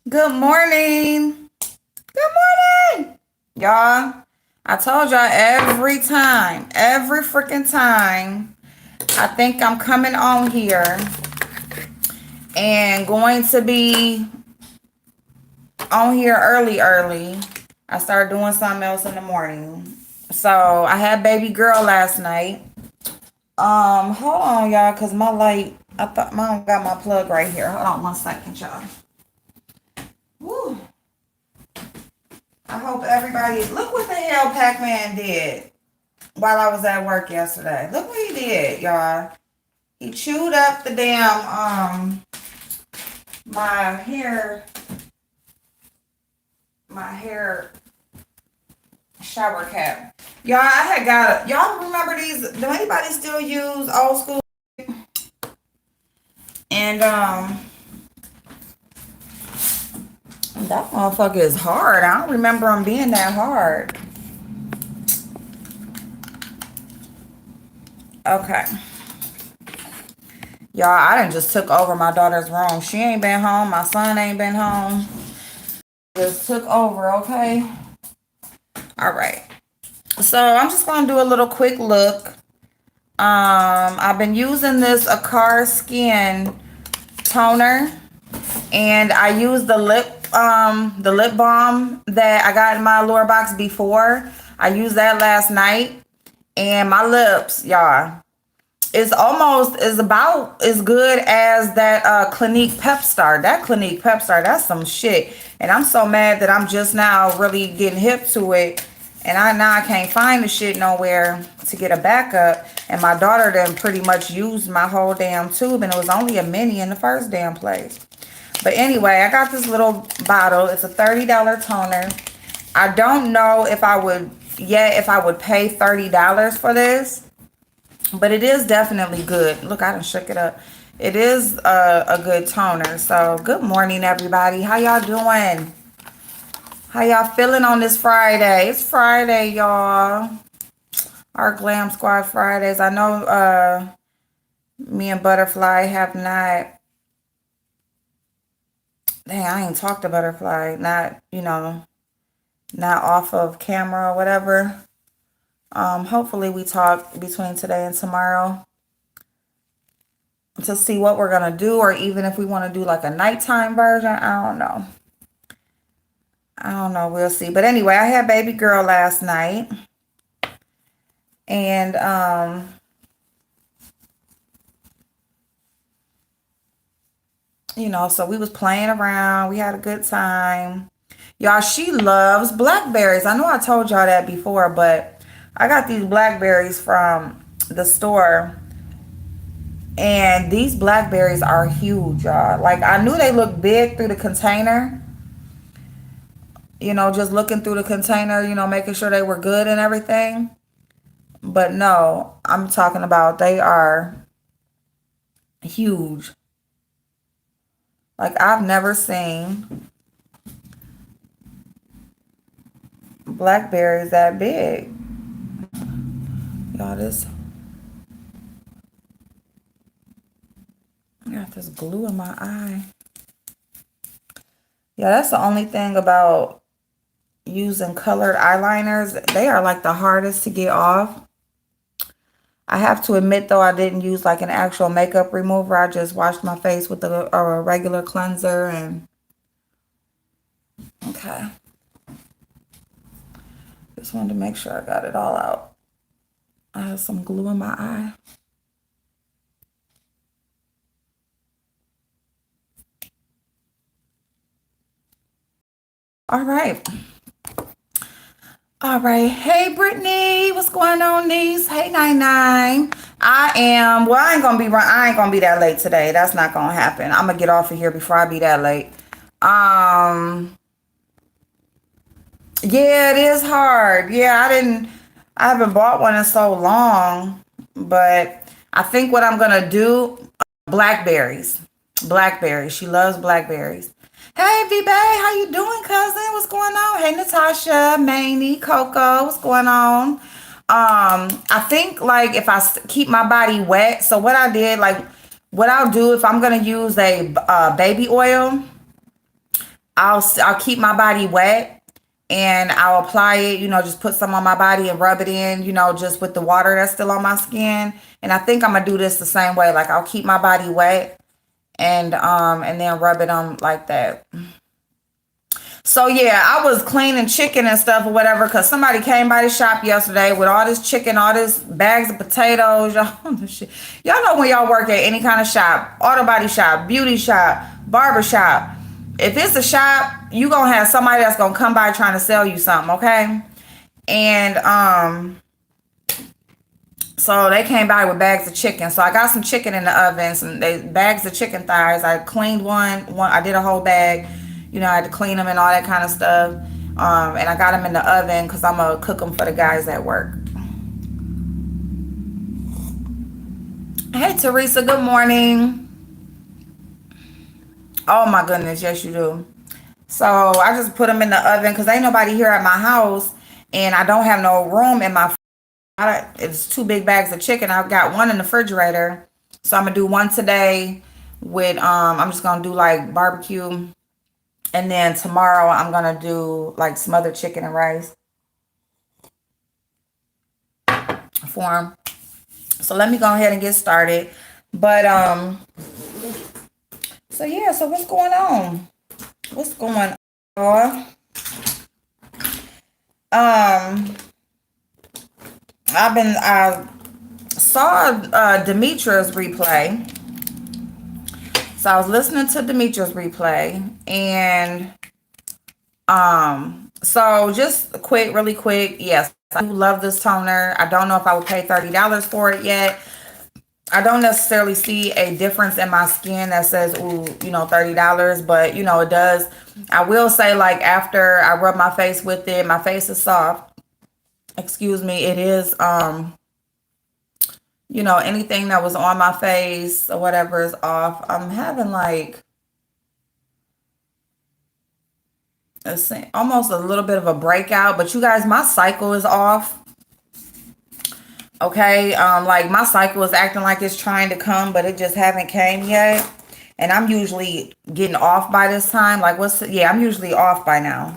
Good morning. Good morning. Y'all, I told y'all every freaking time, I think I'm coming on here and going to be on here early. I started doing something else in the morning. So I had baby girl last night. Hold on, y'all, because my light, I thought mom got my plug right here. Hold on 1 second, y'all. Woo. I hope everybody look what the hell Pac-Man did while I was at work yesterday. Look what he did, y'all. He chewed up the damn my hair shower cap. Y'all, I had got y'all remember these? Do anybody still use old school? And that motherfucker is hard. I don't remember him being that hard. Okay. Y'all, I done just took over my daughter's room. She ain't been home. My son ain't been home. Just took over, okay? All right. So I'm just gonna do a little quick look. I've been using this Akar skin toner, and I used the lip balm that I got in my Allure box before. I used that last night, and my lips, y'all, is about as good as that Clinique Pep Star. That Clinique Pep Star, that's some shit. And I'm so mad that I'm just now really getting hip to it. And I can't find the shit nowhere to get a backup. And my daughter then pretty much used my whole damn tube, and it was only a mini in the first damn place. But anyway, I got this little bottle. It's a $30 toner. I don't know if I would pay $30 for this. But it is definitely good. Look, I done shook it up. It is a good toner. So good morning, everybody. How y'all doing? How y'all feeling on this Friday? It's Friday, y'all. Our Glam Squad Fridays. I know me and Butterfly have not. Dang, I ain't talked to Butterfly. Not, not off of camera or whatever. Hopefully we talk between today and tomorrow to see what we're gonna do, or even if we want to do like a nighttime version. I don't know, we'll see. But anyway, I had baby girl last night, and so we was playing around. We had a good time. Y'all, she loves blackberries. I know I told y'all that before, but I got these blackberries from the store, and these blackberries are huge, y'all. Like, I knew they looked big through the container, just looking through the container, making sure they were good and everything. But no, I'm talking about they are huge. Like, I've never seen blackberries that big. Y'all, I got this glue in my eye. Yeah, that's the only thing about using colored eyeliners. They are like the hardest to get off. I have to admit, though, I didn't use like an actual makeup remover. I just washed my face with a regular cleanser. And okay, just wanted to make sure I got it all out. I have some glue in my eye. All right. All right. Hey, Brittany. What's going on, niece? Hey, 99. I ain't gonna be that late today. That's not gonna happen. I'm gonna get off of here before I be that late. Yeah, it is hard. Yeah, I haven't bought one in so long, but I think what I'm gonna do, blackberries. Blackberries. She loves blackberries. Hey, V-Bay, how you doing, cousin? What's going on? Hey, Natasha, Maney, Coco, what's going on? I think like if keep my body wet. So what I did, like what I'll do if I'm gonna use a baby oil, I'll keep my body wet and I'll apply it, just put some on my body and rub it in, just with the water that's still on my skin. And I think I'm gonna do this the same way. Like I'll keep my body wet and then rub it on like that. So yeah, I was cleaning chicken and stuff or whatever because somebody came by the shop yesterday with all this chicken, all this bags of potatoes, y'all know when y'all work at any kind of shop, auto body shop, beauty shop, barber shop. If it's a shop, you gonna have somebody that's gonna come by trying to sell you something, okay? And so they came by with bags of chicken. So I got some chicken in the oven, some bags of chicken thighs. I cleaned one. I did a whole bag. I had to clean them and all that kind of stuff. And I got them in the oven because I'm gonna cook them for the guys at work. Hey Teresa, good morning. Oh my goodness, yes you do. So I just put them in the oven because ain't nobody here at my house, and I don't have no room in my. It's 2 big bags of chicken. I've got one in the refrigerator, so I'm gonna do one today with I'm just gonna do like barbecue, and then tomorrow I'm gonna do like smothered chicken and rice for them. So let me go ahead and get started. But so yeah, so what's going on? What's going on? I saw Demetra's replay. So I was listening to Demetra's replay, and so just really quick, yes, I do love this toner. I don't know if I would pay $30 for it yet. I don't necessarily see a difference in my skin that says, ooh, $30, but it does. I will say, like, after I rub my face with it, my face is soft. Excuse me, it is anything that was on my face or whatever is off. I'm having like almost a little bit of a breakout, but you guys, my cycle is off. Okay, like my cycle is acting like it's trying to come, but it just haven't came yet. And I'm usually getting off by this time. Like I'm usually off by now.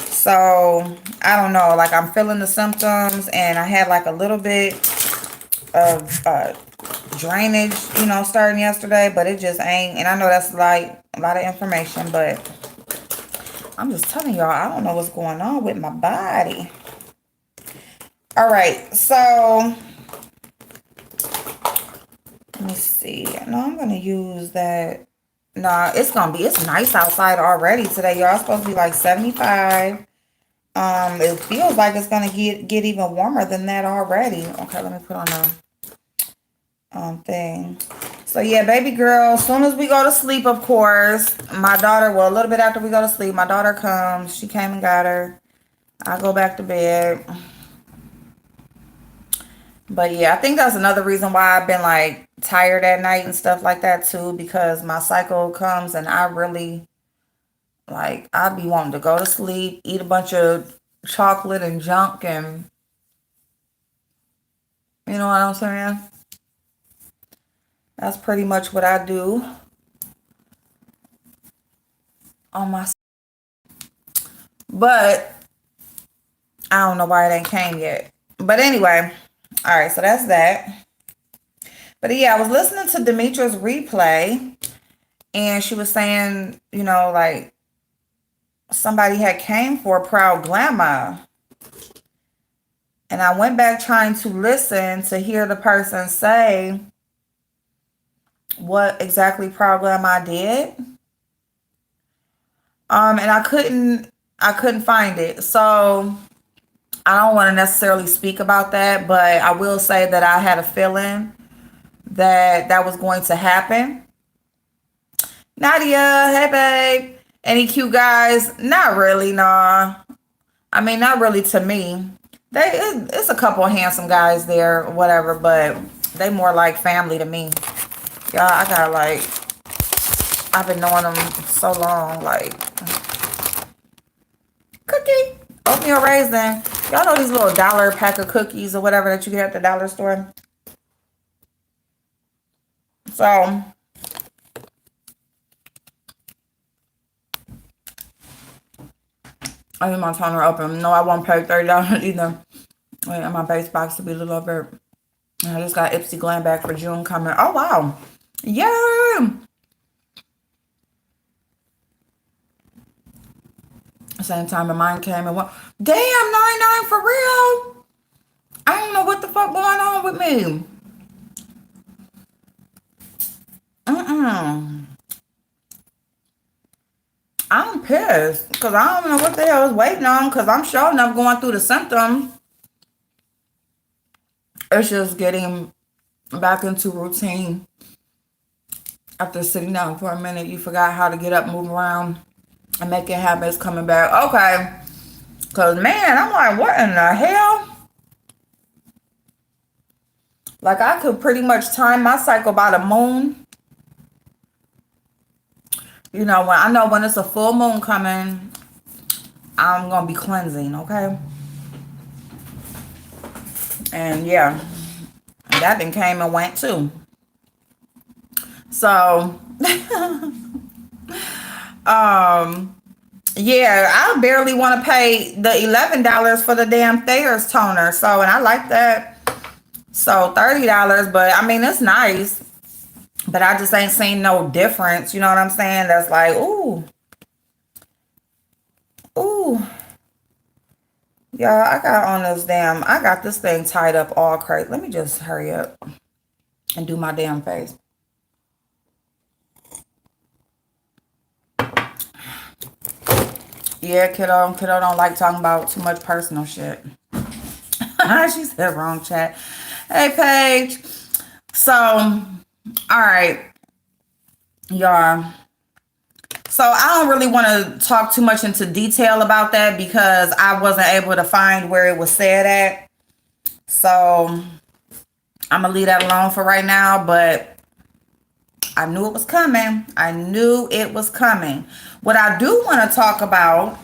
So I don't know, like I'm feeling the symptoms, and I had like a little bit of drainage, starting yesterday, but it just ain't. And I know that's like a lot of information, but I'm just telling y'all, I don't know what's going on with my body. All right, so let me see. No, I'm gonna use that. Nah, it's nice outside already today, y'all. It's supposed to be like 75. It feels like it's gonna get even warmer than that already. Okay, let me put on a thing. So yeah, baby girl, as soon as we go to sleep, of course, my daughter, well, a little bit after we go to sleep, my daughter comes. She came and got her. I go back to bed. But yeah, I think that's another reason why I've been like tired at night and stuff like that too, because my cycle comes and I really I be wanting to go to sleep, eat a bunch of chocolate and junk, and you know what I'm saying? That's pretty much what I do on my. But I don't know why it ain't came yet. But anyway, all right, so that's that. But yeah, I was listening to Demetra's replay, and she was saying, like somebody had came for a proud glamour. And I went back trying to listen to hear the person say what exactly proud glamour did. And I couldn't find it. So I don't want to necessarily speak about that, but I will say that I had a feeling that was going to happen. Nadia, hey babe. Any cute guys? Not really, nah. I mean, not really to me. It's a couple of handsome guys there, or whatever, but they more like family to me. Y'all, I got I've been knowing them so long, cookie, oatmeal raisin. Y'all know these little dollar pack of cookies or whatever that you get at the dollar store. So I need my toner open. No, I won't pay $30 either. Wait, and my base box to be a little over. I just got Ipsy Glam back for June coming. Oh, wow. Yeah. Same time of mine came and went. Damn, 99 for real. I don't know what the fuck going on with me. I'm pissed because I don't know what the hell I was waiting on because I'm sure enough going through the symptoms. It's just getting back into routine. After sitting down for a minute, you forgot how to get up, move around, and make it happen. It's coming back. Okay. Because, man, I'm like, what in the hell? Like, I could pretty much time my cycle by the moon. You know, when I know when it's a full moon coming, I'm going to be cleansing, okay? And, yeah, that thing came and went, too. So, yeah, I barely want to pay the $11 for the damn Thayer's toner. So, and I like that. So, $30, but I mean, it's nice. But I just ain't seen no difference. You know what I'm saying? That's like, ooh. Ooh. Yeah, I got this thing tied up all crazy. Let me just hurry up and do my damn face. Yeah, kiddo don't like talking about too much personal shit. She said wrong chat. Hey, Paige. So, all right, y'all. So I don't really want to talk too much into detail about that because I wasn't able to find where it was said at. So I'm going to leave that alone for right now, but I knew it was coming. I knew it was coming. What I do want to talk about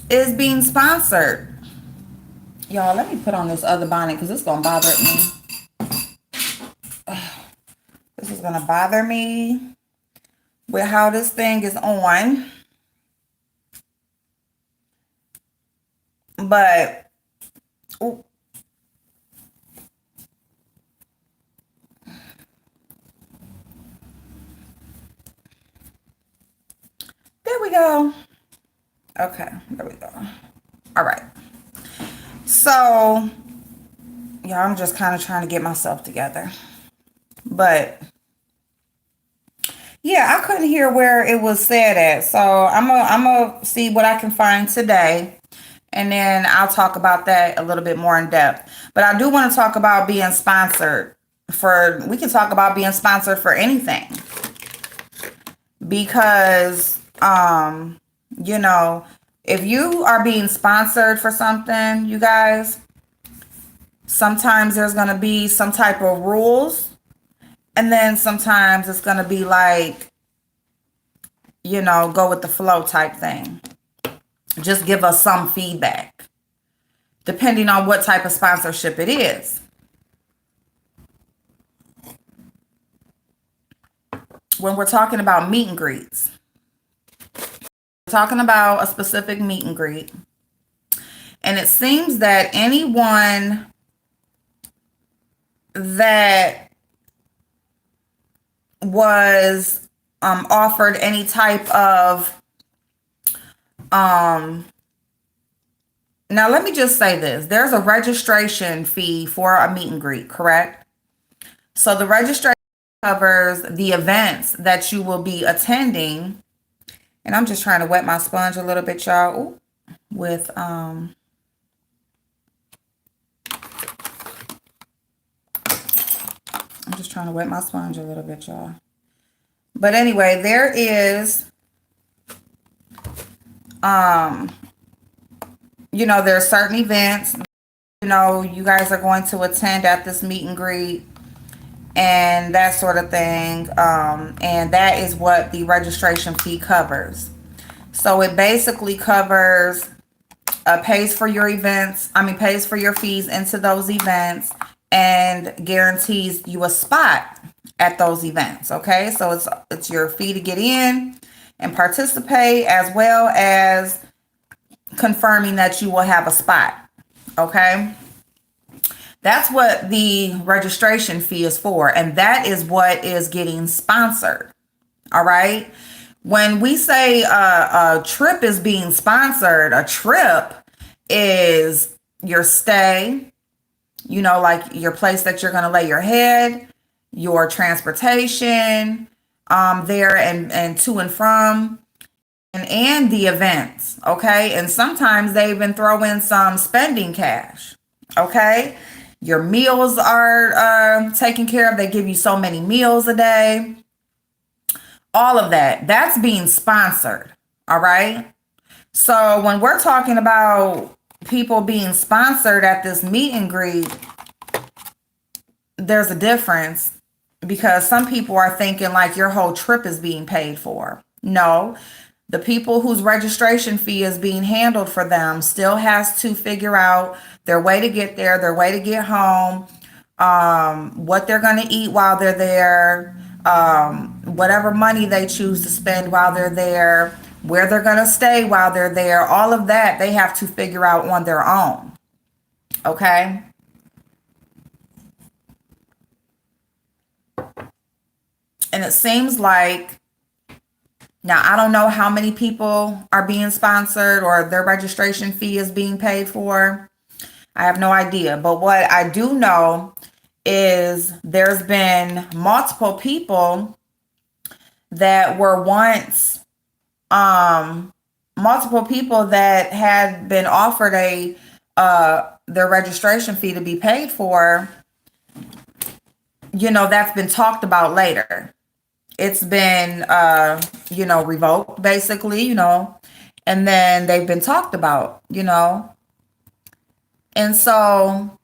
is being sponsored. Y'all, let me put on this other bonnet because it's going to bother me. This is going to bother me with how this thing is on. But, ooh. There we go. Okay, there we go. All right. So, yeah, I'm just kind of trying to get myself together. But, yeah, I couldn't hear where it was said at. So, I'm gonna see what I can find today. And then I'll talk about that a little bit more in depth. But I do want to talk about being sponsored we can talk about being sponsored for anything. Because, you know, if you are being sponsored for something, you guys, sometimes there's going to be some type of rules. And then sometimes it's going to be like, you know, go with the flow type thing. Just give us some feedback, depending on what type of sponsorship it is. When we're talking about meet and greets, we're talking about a specific meet and greet. And it seems that anyone that was offered any type of now let me just say this. There's a registration fee for a meet and greet, correct? So the registration covers the events that you will be attending. And I'm just trying to wet my sponge a little bit, y'all, with I'm just trying to wet my sponge a little bit, y'all. But anyway, there is you know, there are certain events, you know, you guys are going to attend at this meet and greet and that sort of thing. And that is what the registration fee covers. So it basically covers, pays for your events, pays for your fees into those events and guarantees you a spot at those events. Okay, so it's your fee to get in and participate, as well as confirming that you will have a spot. Okay. That's what the registration fee is for. And that is what is getting sponsored. All right. When we say a trip is being sponsored, a trip is your stay, like your place that you're going to lay your head, your transportation there and to and from, and the events. Okay. And sometimes they even throw in some spending cash. Okay. Your meals are taken care of. They give you so many meals a day. All of that. That's being sponsored. All right. So when we're talking about people being sponsored at this meet and greet, there's a difference, because some people are thinking like your whole trip is being paid for. No, the people whose registration fee is being handled for them still has to figure out their way to get there, their way to get home, what they're going to eat while they're there, whatever money they choose to spend while they're there, where they're going to stay while they're there. All of that they have to figure out on their own. Okay. And it seems like, now I don't know how many people are being sponsored or their registration fee is being paid for. I have no idea. But what I do know is there's been multiple people that were once, multiple people that had been offered their registration fee to be paid for. That's been talked about later. It's been, revoked basically, and then they've been talked about, and so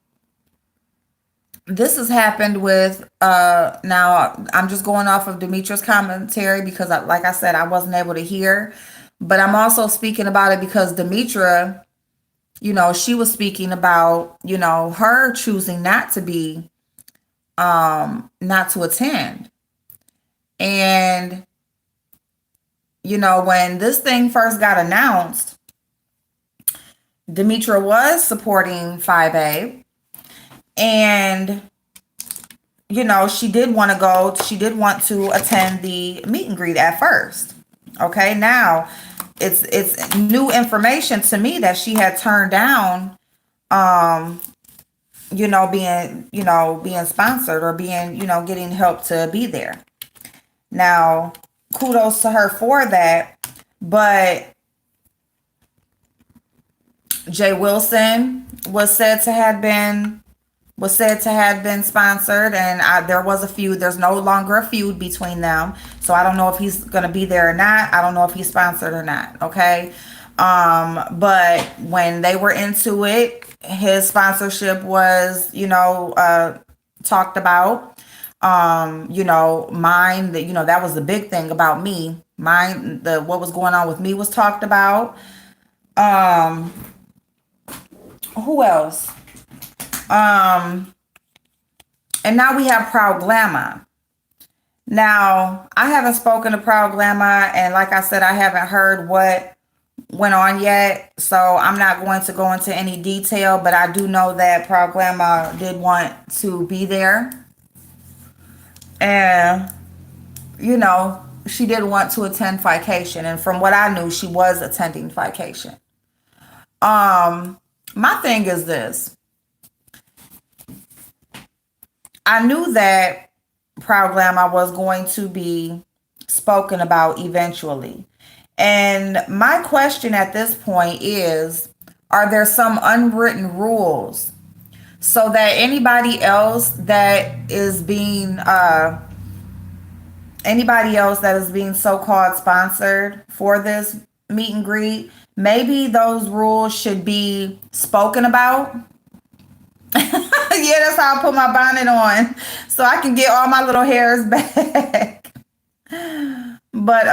this has happened with, now I'm just going off of Demetra's commentary because like I said, I wasn't able to hear, but I'm also speaking about it because Demetra, she was speaking about, her choosing not to attend. And, when this thing first got announced, Demetra was supporting 5A. And, she did want to go, she did want to attend the meet and greet at first. Okay. Now it's new information to me that she had turned down, being sponsored or being, getting help to be there. Now, kudos to her for that. But Jay Wilson was said to have been sponsored, and there was a feud. There's no longer a feud between them, so I don't know if he's going to be there or not. I don't know if he's sponsored or not. Okay. But when they were into it, his sponsorship was, talked about. Mine, that was the big thing about me. What was going on with me was talked about. Who else? And now we have Proud Glamour. Now, I haven't spoken to Proud Glamour, and like I said, I haven't heard what went on yet, so I'm not going to go into any detail, but I do know that Proud Glamour did want to be there. And, she did want to attend Fication, and from what I knew, she was attending Fication. My thing is this. I knew that Proud Glamour was going to be spoken about eventually. And my question at this point is, are there some unwritten rules so that anybody else that is being so-called sponsored for this meet and greet, maybe those rules should be spoken about? Yeah, that's how I put my bonnet on, so I can get all my little hairs back. But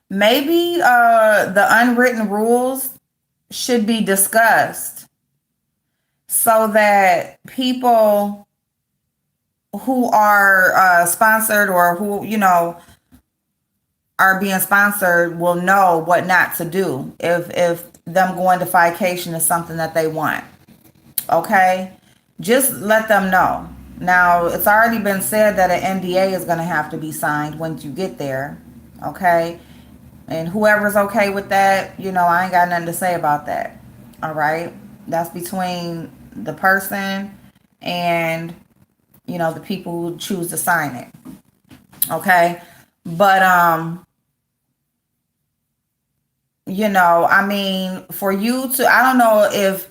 maybe the unwritten rules should be discussed so that people who are sponsored or who, are being sponsored will know what not to do if them going to fication is something that they want. Okay? Just let them know. Now, it's already been said that an NDA is going to have to be signed once you get there. Okay? And whoever's okay with that, I ain't got nothing to say about that. All right? That's between the person and, the people who choose to sign it. Okay? But, I mean, for you to, I don't know if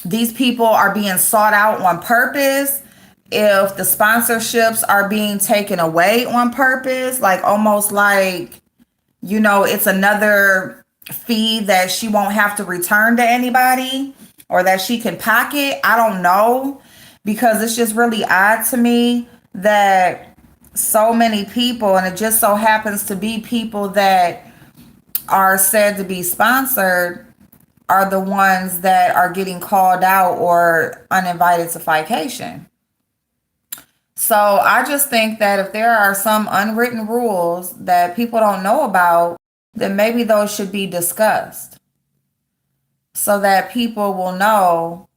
these people are being sought out on purpose, if the sponsorships are being taken away on purpose, like almost like, it's another fee that she won't have to return to anybody or that she can pocket. I don't know, because it's just really odd to me that so many people, and it just so happens to be people that are said to be sponsored, are the ones that are getting called out or uninvited to fication. So I just think that if there are some unwritten rules that people don't know about, then maybe those should be discussed so that people will know,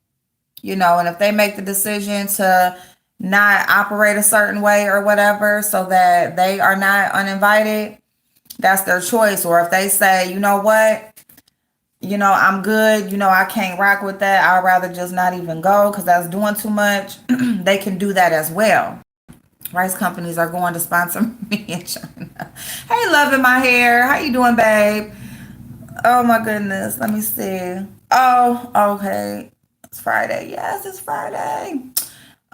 and if they make the decision to not operate a certain way or whatever so that they are not uninvited, that's their choice. Or if they say, you know what, I'm good, I can't rock with that, I'd rather just not even go because that's doing too much, they can do that as well. Rice companies are going to sponsor me in China. Hey, loving my hair. How you doing, babe? Oh, my goodness. Let me see. Oh, okay. It's Friday. Yes, it's Friday.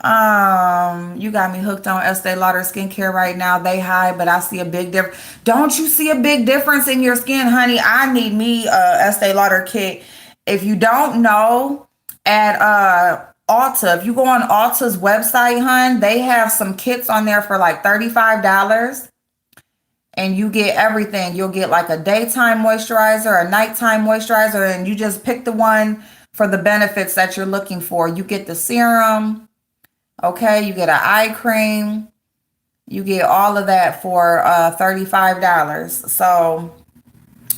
You got me hooked on Estee Lauder skincare right now. They high, but I see a big difference. Don't you see a big difference in your skin, honey? I need me a Estee Lauder kit. If you don't know, at Ulta, if you go on Ulta's website, hun, they have some kits on there for like $35. And you get everything. You'll get like a daytime moisturizer, a nighttime moisturizer, and you just pick the one for the benefits that you're looking for. You get the serum. Okay, you get an eye cream. You get all of that for $35. So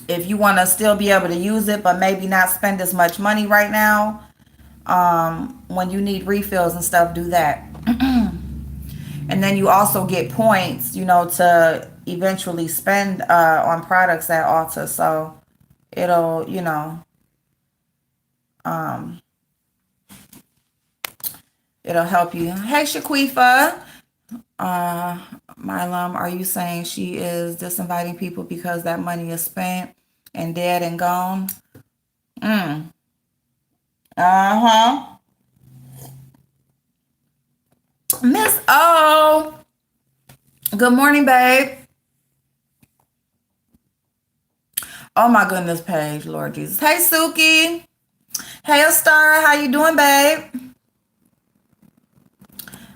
if you want to still be able to use it, but maybe not spend as much money right now, when you need refills and stuff, do that. And then you also get points, to eventually spend on products at Ulta. So it'll, it'll help you. Hey, Shaquifa. Milam, are you saying she is disinviting people because that money is spent and dead and gone? Uh-huh. Miss O. Good morning, babe. Oh my goodness, Paige, Lord Jesus. Hey, Suki. Hey, Star. How you doing, babe?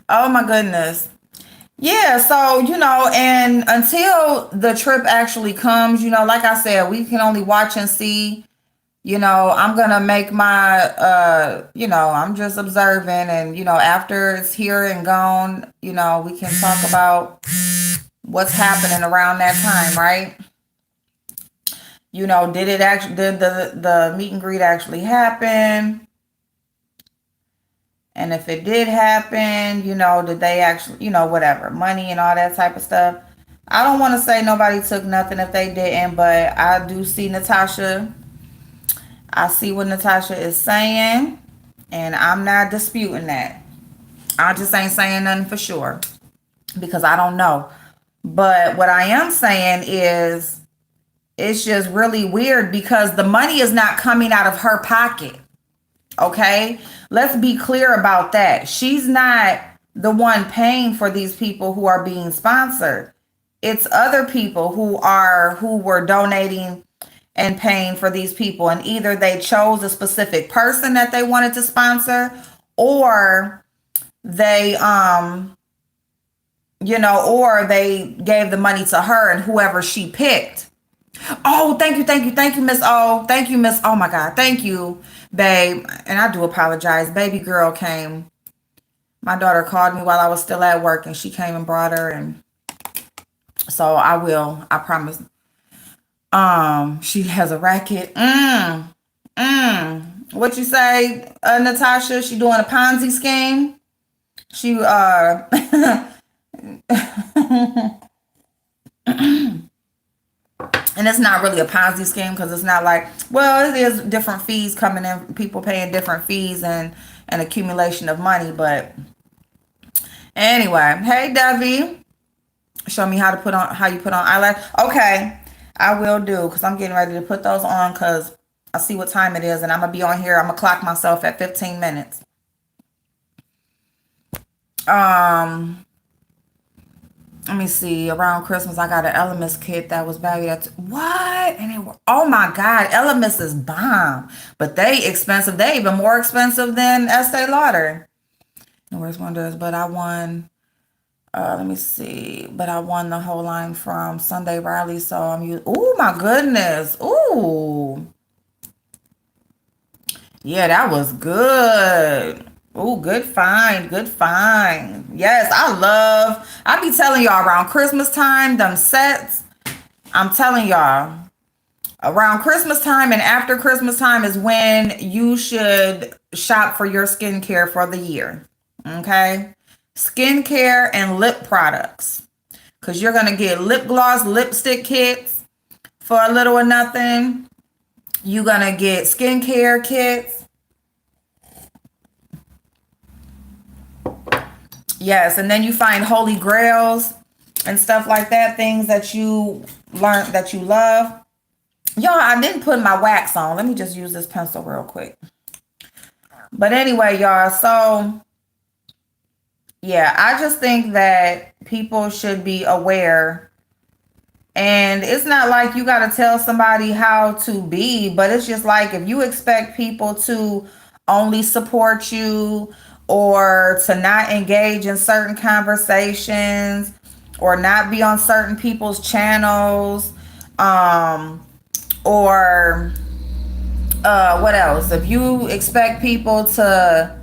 Oh my goodness. Yeah, so, and until the trip actually comes, like I said, we can only watch and see. I'm gonna make my I'm just observing, and after it's here and gone, we can talk about what's happening around that time, right? Did the meet and greet actually happen? And if it did happen, did they actually, whatever, money and all that type of stuff. I don't want to say nobody took nothing if they didn't, but I do see Natasha. I see what Natasha is saying, and I'm not disputing that. I just ain't saying nothing for sure because I don't know. But what I am saying is it's just really weird because the money is not coming out of her pocket. Okay? Let's be clear about that. She's not the one paying for these people who are being sponsored. It's other people who were donating and paying for these people, and either they chose a specific person that they wanted to sponsor, or they or they gave the money to her and whoever she picked. Oh, thank you, Miss O. Thank you, Miss. Oh my God, thank you, babe. And I do apologize. Baby girl came. My daughter called me while I was still at work, and she came and brought her, and So I will. I promise. She has a racket. What you say, Natasha? She doing a Ponzi scheme. She and it's not really a Ponzi scheme because it's not like, well, it is different fees coming in, people paying different fees and an accumulation of money. But anyway, hey Debbie, show me how you put on eyelash. Okay, I will do because I'm getting ready to put those on because I see what time it is and I'm gonna be on here. I'm gonna clock myself at 15 minutes. Um, Let me see. Around Christmas, I got an Elemis kit that was valued at what? And oh my God, Elemis is bomb, but they expensive. They even more expensive than Estee Lauder. And where's one does? But I won. Let me see. But I won the whole line from Sunday Riley, so I'm using. Oh my goodness. Ooh, yeah, that was good. Ooh, good find, good find. Yes, I be telling y'all around Christmas time, them sets. I'm telling y'all, around Christmas time and after Christmas time is when you should shop for your skincare for the year. Okay? Skincare and lip products. Because you're going to get lip gloss, lipstick kits for a little or nothing. You're going to get skincare kits. Yes, and then you find holy grails and stuff like that, things that you learned that you love. Y'all, I didn't put my wax on. Let me just use this pencil real quick. But anyway, y'all, so yeah, I just think that people should be aware. And it's not like you got to tell somebody how to be, but it's just like if you expect people to only support you or to not engage in certain conversations or not be on certain people's channels, or what else? If you expect people to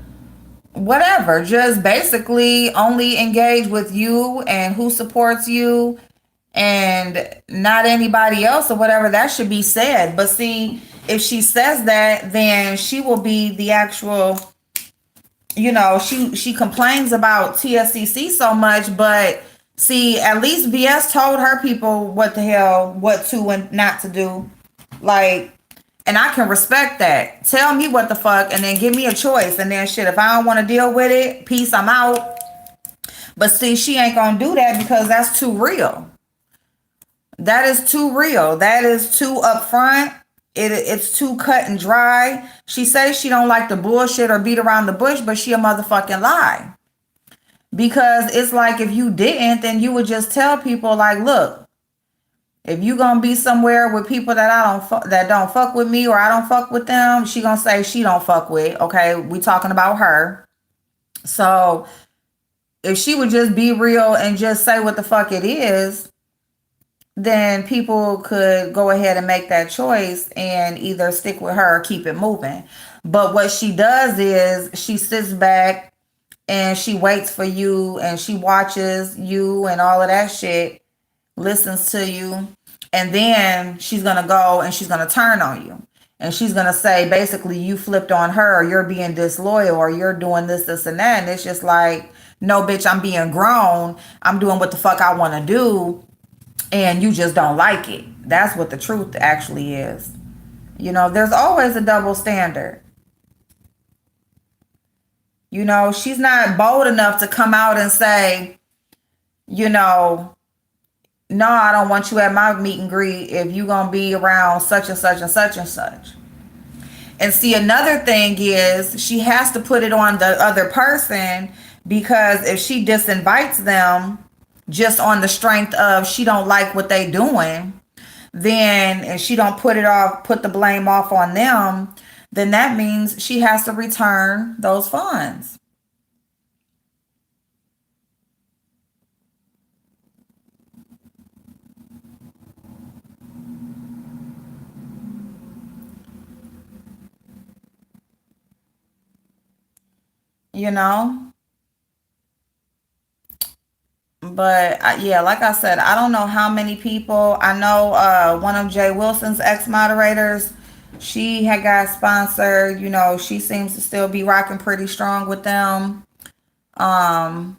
whatever, just basically only engage with you and who supports you and not anybody else or whatever, that should be said. But see, if she says that, then she will be the actual, she complains about TSCC so much, but see, at least VS told her people what the hell, what to and not to do. Like, and I can respect that. Tell me what the fuck and then give me a choice. And then shit, if I don't want to deal with it, peace, I'm out. But see, she ain't gonna do that because that's too real. That is too real. That is too upfront. It's too cut and dry. She says she don't like the bullshit or beat around the bush, but she a motherfucking lie. Because it's like if you didn't, then you would just tell people like, look, if you gonna be somewhere with people that that don't fuck with me or I don't fuck with them, she gonna say she don't fuck with. Okay, we talking about her. So if she would just be real and just say what the fuck it is, then people could go ahead and make that choice and either stick with her or keep it moving. But what she does is she sits back and she waits for you and she watches you and all of that shit, listens to you, and then she's gonna go and she's gonna turn on you. And she's gonna say basically you flipped on her or you're being disloyal or you're doing this, this, and that. And it's just like, no, bitch, I'm being grown. I'm doing what the fuck I wanna do and you just don't like it. That's what the truth actually is. There's always a double standard. She's not bold enough to come out and say, no, I don't want you at my meet and greet if you're going to be around such and such and such and such. And see, another thing is she has to put it on the other person because if she disinvites them just on the strength of she don't like what they doing, then and she don't put the blame off on them, then that means she has to return those funds. You know? But yeah, like I said, I don't know how many people. I know one of Jay Wilson's ex-moderators, she had got sponsored. You know, she seems to still be rocking pretty strong with them. Um,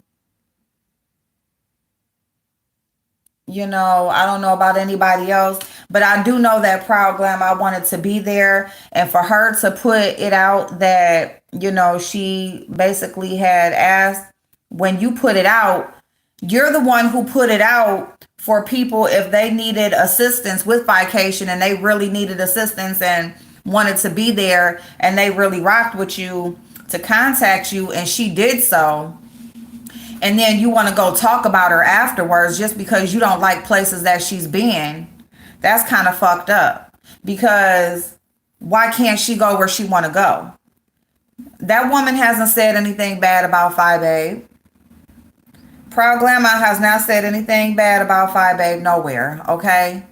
You know, I don't know about anybody else, but I do know that Proud Glam, I wanted to be there. And for her to put it out that, you know, she basically had asked, when you put it out, you're the one who put it out for people if they needed assistance with vacation and they really needed assistance and wanted to be there and they really rocked with you to contact you. And she did so, and then you want to go talk about her afterwards just because you don't like places that she's been. That's kind of fucked up, because why can't she go where she want to go? That woman hasn't said anything bad about Fi Babe. Proud Glamour has not said anything bad about Fi Babe nowhere, okay?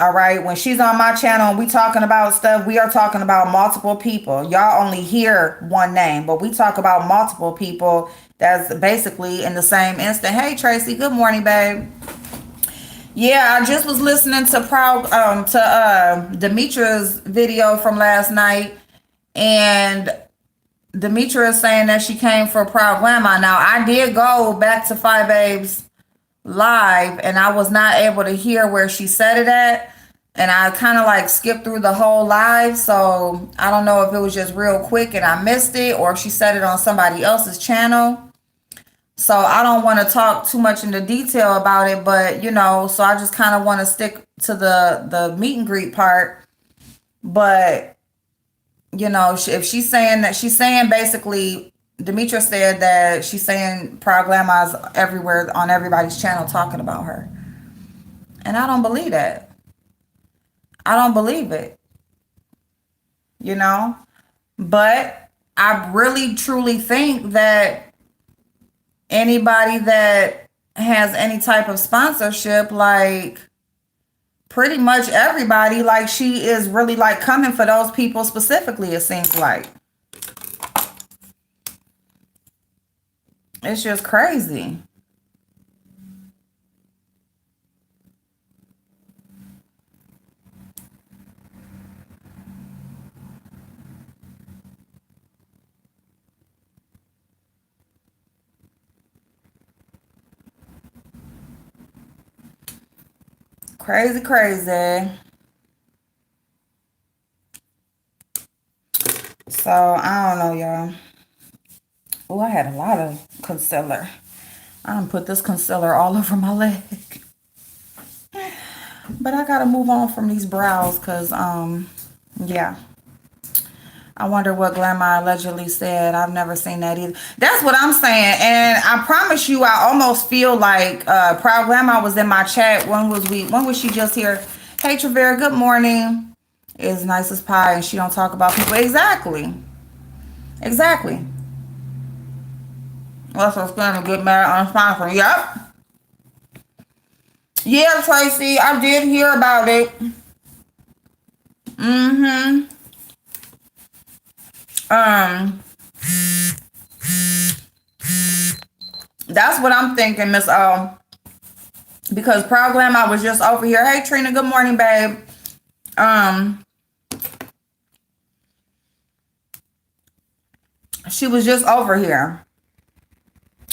All right, when she's on my channel and we talking about stuff, we are talking about multiple people. Y'all only hear one name, but we talk about multiple people that's basically in the same instant. Hey Tracy, good morning, babe. Yeah, I just was listening to Demetra's video from last night, and Demetra is saying that she came for Proud Grandma. Now I did go back to Fi Babe's live and I was not able to hear where she said it at, and I kind of like skipped through the whole live, so I don't know if it was just real quick and I missed it, or if she said it on somebody else's channel. So I don't want to talk too much into detail about it, but you know, so I just kind of want to stick to the meet and greet part. But you know, if she's saying that, she's saying basically, Demetra said that she's saying Proud Grandma's everywhere on everybody's channel talking about her. And I don't believe that. I don't believe it. You know? But I really truly think that anybody that has any type of sponsorship, like pretty much everybody, like she is really like coming for those people specifically, it seems like. It's just crazy. Crazy, crazy. So, I don't know, y'all. Oh, I had a lot of concealer. I done put this concealer all over my leg. But I gotta move on from these brows because, yeah. I wonder what Glamour allegedly said. I've never seen that either. That's what I'm saying. And I promise you, I almost feel like Proud Glamour was in my chat. When was she just here? Hey, Travera, good morning. Is nice as pie and she don't talk about people. Exactly. Exactly. Well, so it's gonna get mad on sponsor. Yep. Yeah, Tracy, I did hear about it. Mm-hmm. That's what I'm thinking, Miss O. Because Proud Glamour was just over here. Hey Trina, good morning, babe. She was just over here.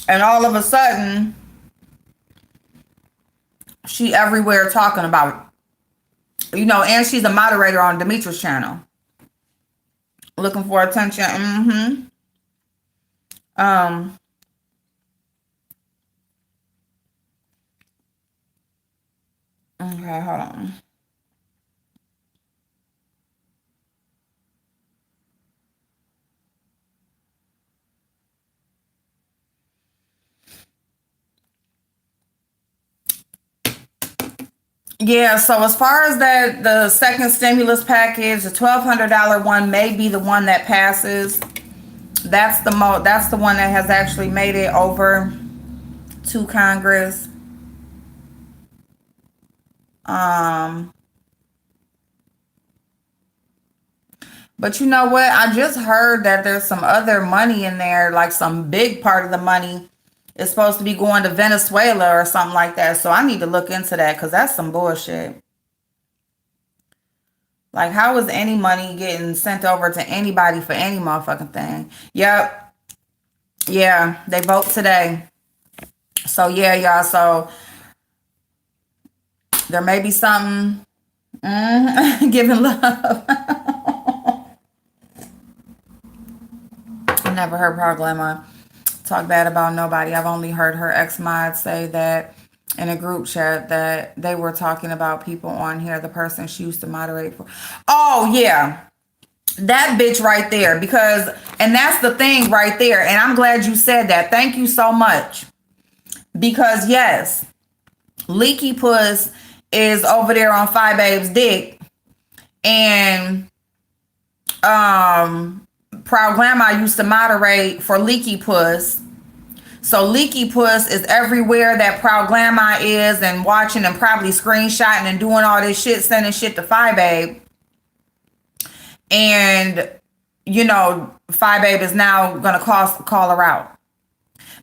And all of a sudden, she everywhere talking about it. You know, and she's a moderator on Demetra's channel. Looking for attention. Mm-hmm. Okay, hold on. Yeah, so as far as that, the second stimulus package, the $1,200 one may be the one that passes. That's the one that has actually made it over to Congress. But you know what? I just heard that there's some other money in there, like some big part of the money It's supposed to be going to Venezuela or something like that. So I need to look into that because that's some bullshit. Like, how is any money getting sent over to anybody for any motherfucking thing? Yep. Yeah, they vote today. So yeah, y'all. So there may be something giving love. I never heard Problema talk bad about nobody. I've only heard her ex-mod say that in a group chat that they were talking about people on here, the person she used to moderate for. Oh, yeah. That bitch right there. Because, and that's the thing right there. And I'm glad you said that. Thank you so much. Because, yes, Leaky Puss is over there on Fi Babe's dick. And, Proud Grandma used to moderate for Leaky Puss. So Leaky Puss is everywhere that Proud Grandma is and watching and probably screenshotting and doing all this shit, sending shit to Fi Babe. And, you know, Fi Babe is now going to call her out.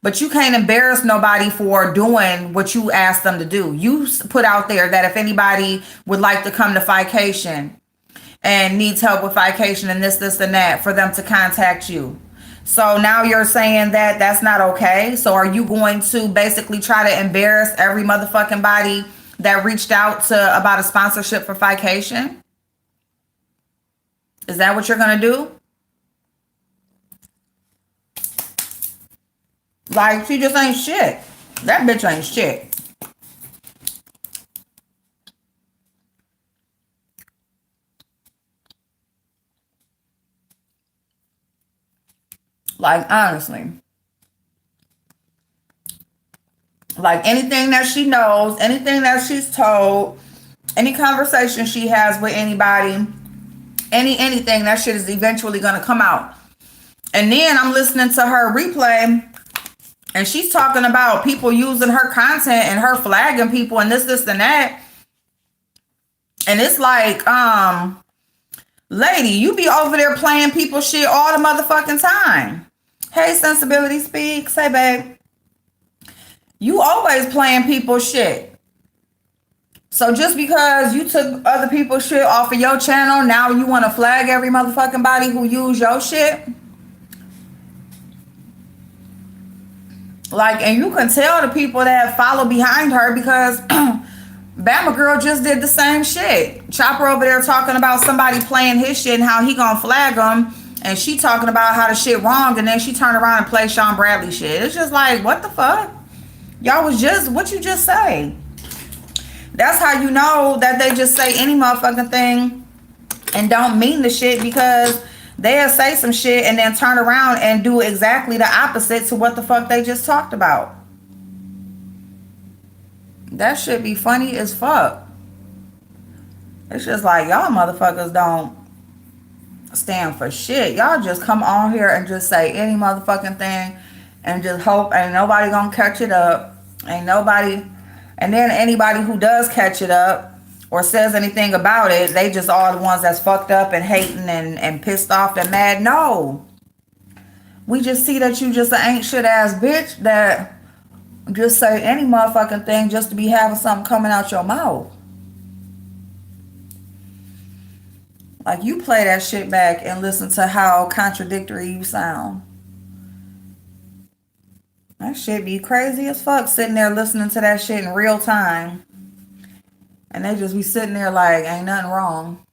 But you can't embarrass nobody for doing what you asked them to do. You put out there that if anybody would like to come to Fication and needs help with Fication and this, and that, for them to contact you. So now you're saying that that's not okay. So are you going to basically try to embarrass every motherfucking body that reached out to about a sponsorship for Fication? Is that what you're going to do? Like, she just ain't shit. That bitch ain't shit. Like, honestly. Like, anything that she knows, anything that she's told, any conversation she has with anybody, anything, that shit is eventually going to come out. And then I'm listening to her replay, and she's talking about people using her content and her flagging people and this, and that. And it's like, lady, you be over there playing people shit all the motherfucking time. Hey, Sensibility Speaks. Hey, babe. You always playing people shit. So just because you took other people's shit off of your channel, now you want to flag every motherfucking body who use your shit? Like, and you can tell the people that follow behind her because Bama Girl just did the same shit. Chopper over there talking about somebody playing his shit and how he gonna flag them. And she talking about how the shit wrong. And then she turned around and play Sean Bradley shit. It's just like, what the fuck? Y'all was just, what you just say? That's how you know that they just say any motherfucking thing and don't mean the shit, because they'll say some shit and then turn around and do exactly the opposite to what the fuck they just talked about. That should be funny as fuck. It's just like, y'all motherfuckers don't stand for shit. Y'all just come on here and just say any motherfucking thing and just hope ain't nobody gonna catch it up. Ain't nobody. And then anybody who does catch it up or says anything about it, they just all the ones that's fucked up and hating and pissed off and mad. No. We just see that you just an ain't shit ass bitch that just say any motherfucking thing just to be having something coming out your mouth. Like, you play that shit back and listen to how contradictory you sound. That shit be crazy as fuck, sitting there listening to that shit in real time. And they just be sitting there like, ain't nothing wrong.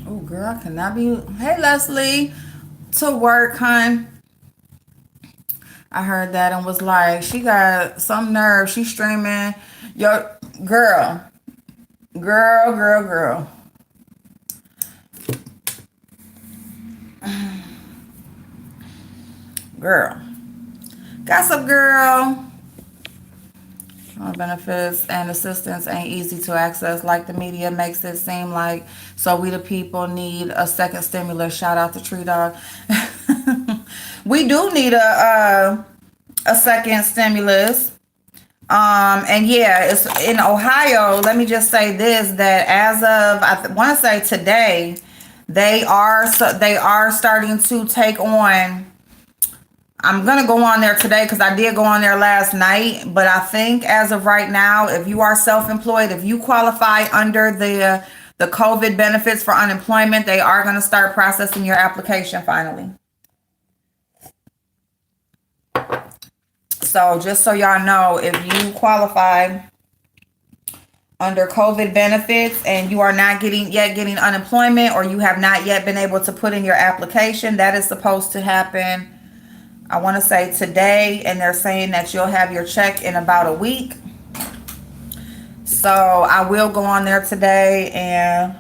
Oh, girl, I cannot be. Hey, Leslie, to work, hun. I heard that and was like, she got some nerve. She streaming. Yo, girl. Girl. Girl. Gossip girl. Benefits and assistance ain't easy to access like the media makes it seem like. So we the people need a second stimulus. Shout out to Tree Dog. We do need a second stimulus. And yeah, it's in Ohio. Let me just say this: that as of I want to say today, they are starting to take on. I'm gonna go on there today because I did go on there last night. But I think as of right now, if you are self-employed, if you qualify under the COVID benefits for unemployment, they are gonna start processing your application finally. So just so y'all know, if you qualify under COVID benefits and you are not getting unemployment, or you have not yet been able to put in your application, that is supposed to happen, I want to say today, and they're saying that you'll have your check in about a week. So I will go on there today and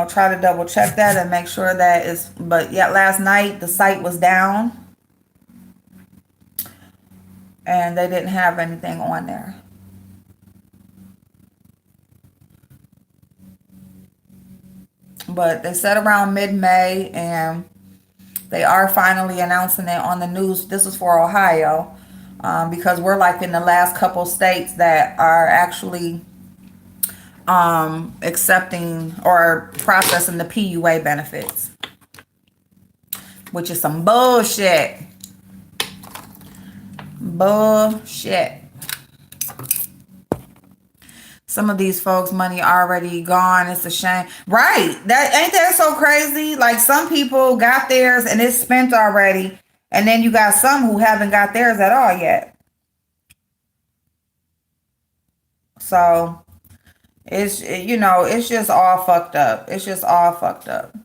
try to double check that and make sure that is. But yeah, last night the site was down and they didn't have anything on there. But they said around mid-May, and they are finally announcing it on the news. This is for Ohio, because we're like in the last couple states that are actually accepting or processing the PUA benefits, which is some bullshit. Bullshit. Some of these folks' money already gone. It's a shame. Right. That so crazy? Like, some people got theirs and it's spent already. And then you got some who haven't got theirs at all yet. So it's just all fucked up. It's just all fucked up.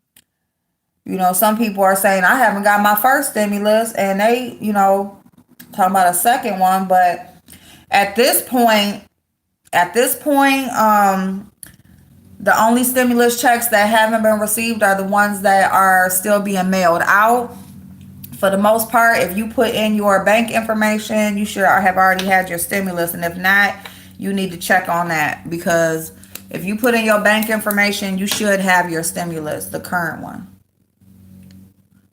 Some people are saying, I haven't got my first stimulus, and they, talking about a second one. But at this point, the only stimulus checks that haven't been received are the ones that are still being mailed out. For the most part, if you put in your bank information, you should have already had your stimulus. And if not, you need to check on that, because if you put in your bank information, you should have your stimulus, the current one.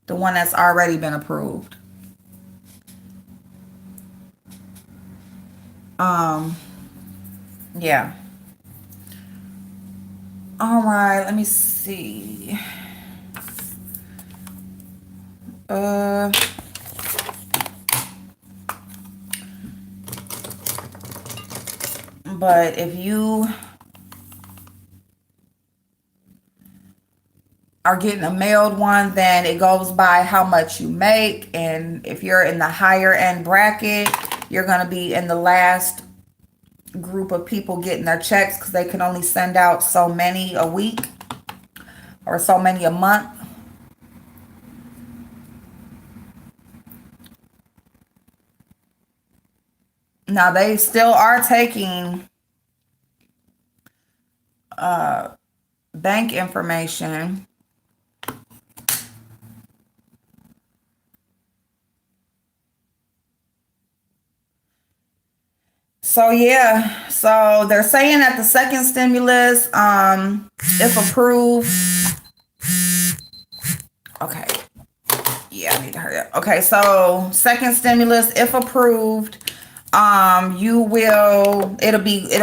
The one that's already been approved. Yeah. All right, let me see. But if you are getting a mailed one, then it goes by how much you make. And if you're in the higher end bracket, you're going to be in the last group of people getting their checks, because they can only send out so many a week or so many a month. Now, they still are taking bank information. So yeah, so they're saying that the second stimulus, if approved, okay, yeah, I need to hurry up. Okay, so second stimulus, if approved, it'll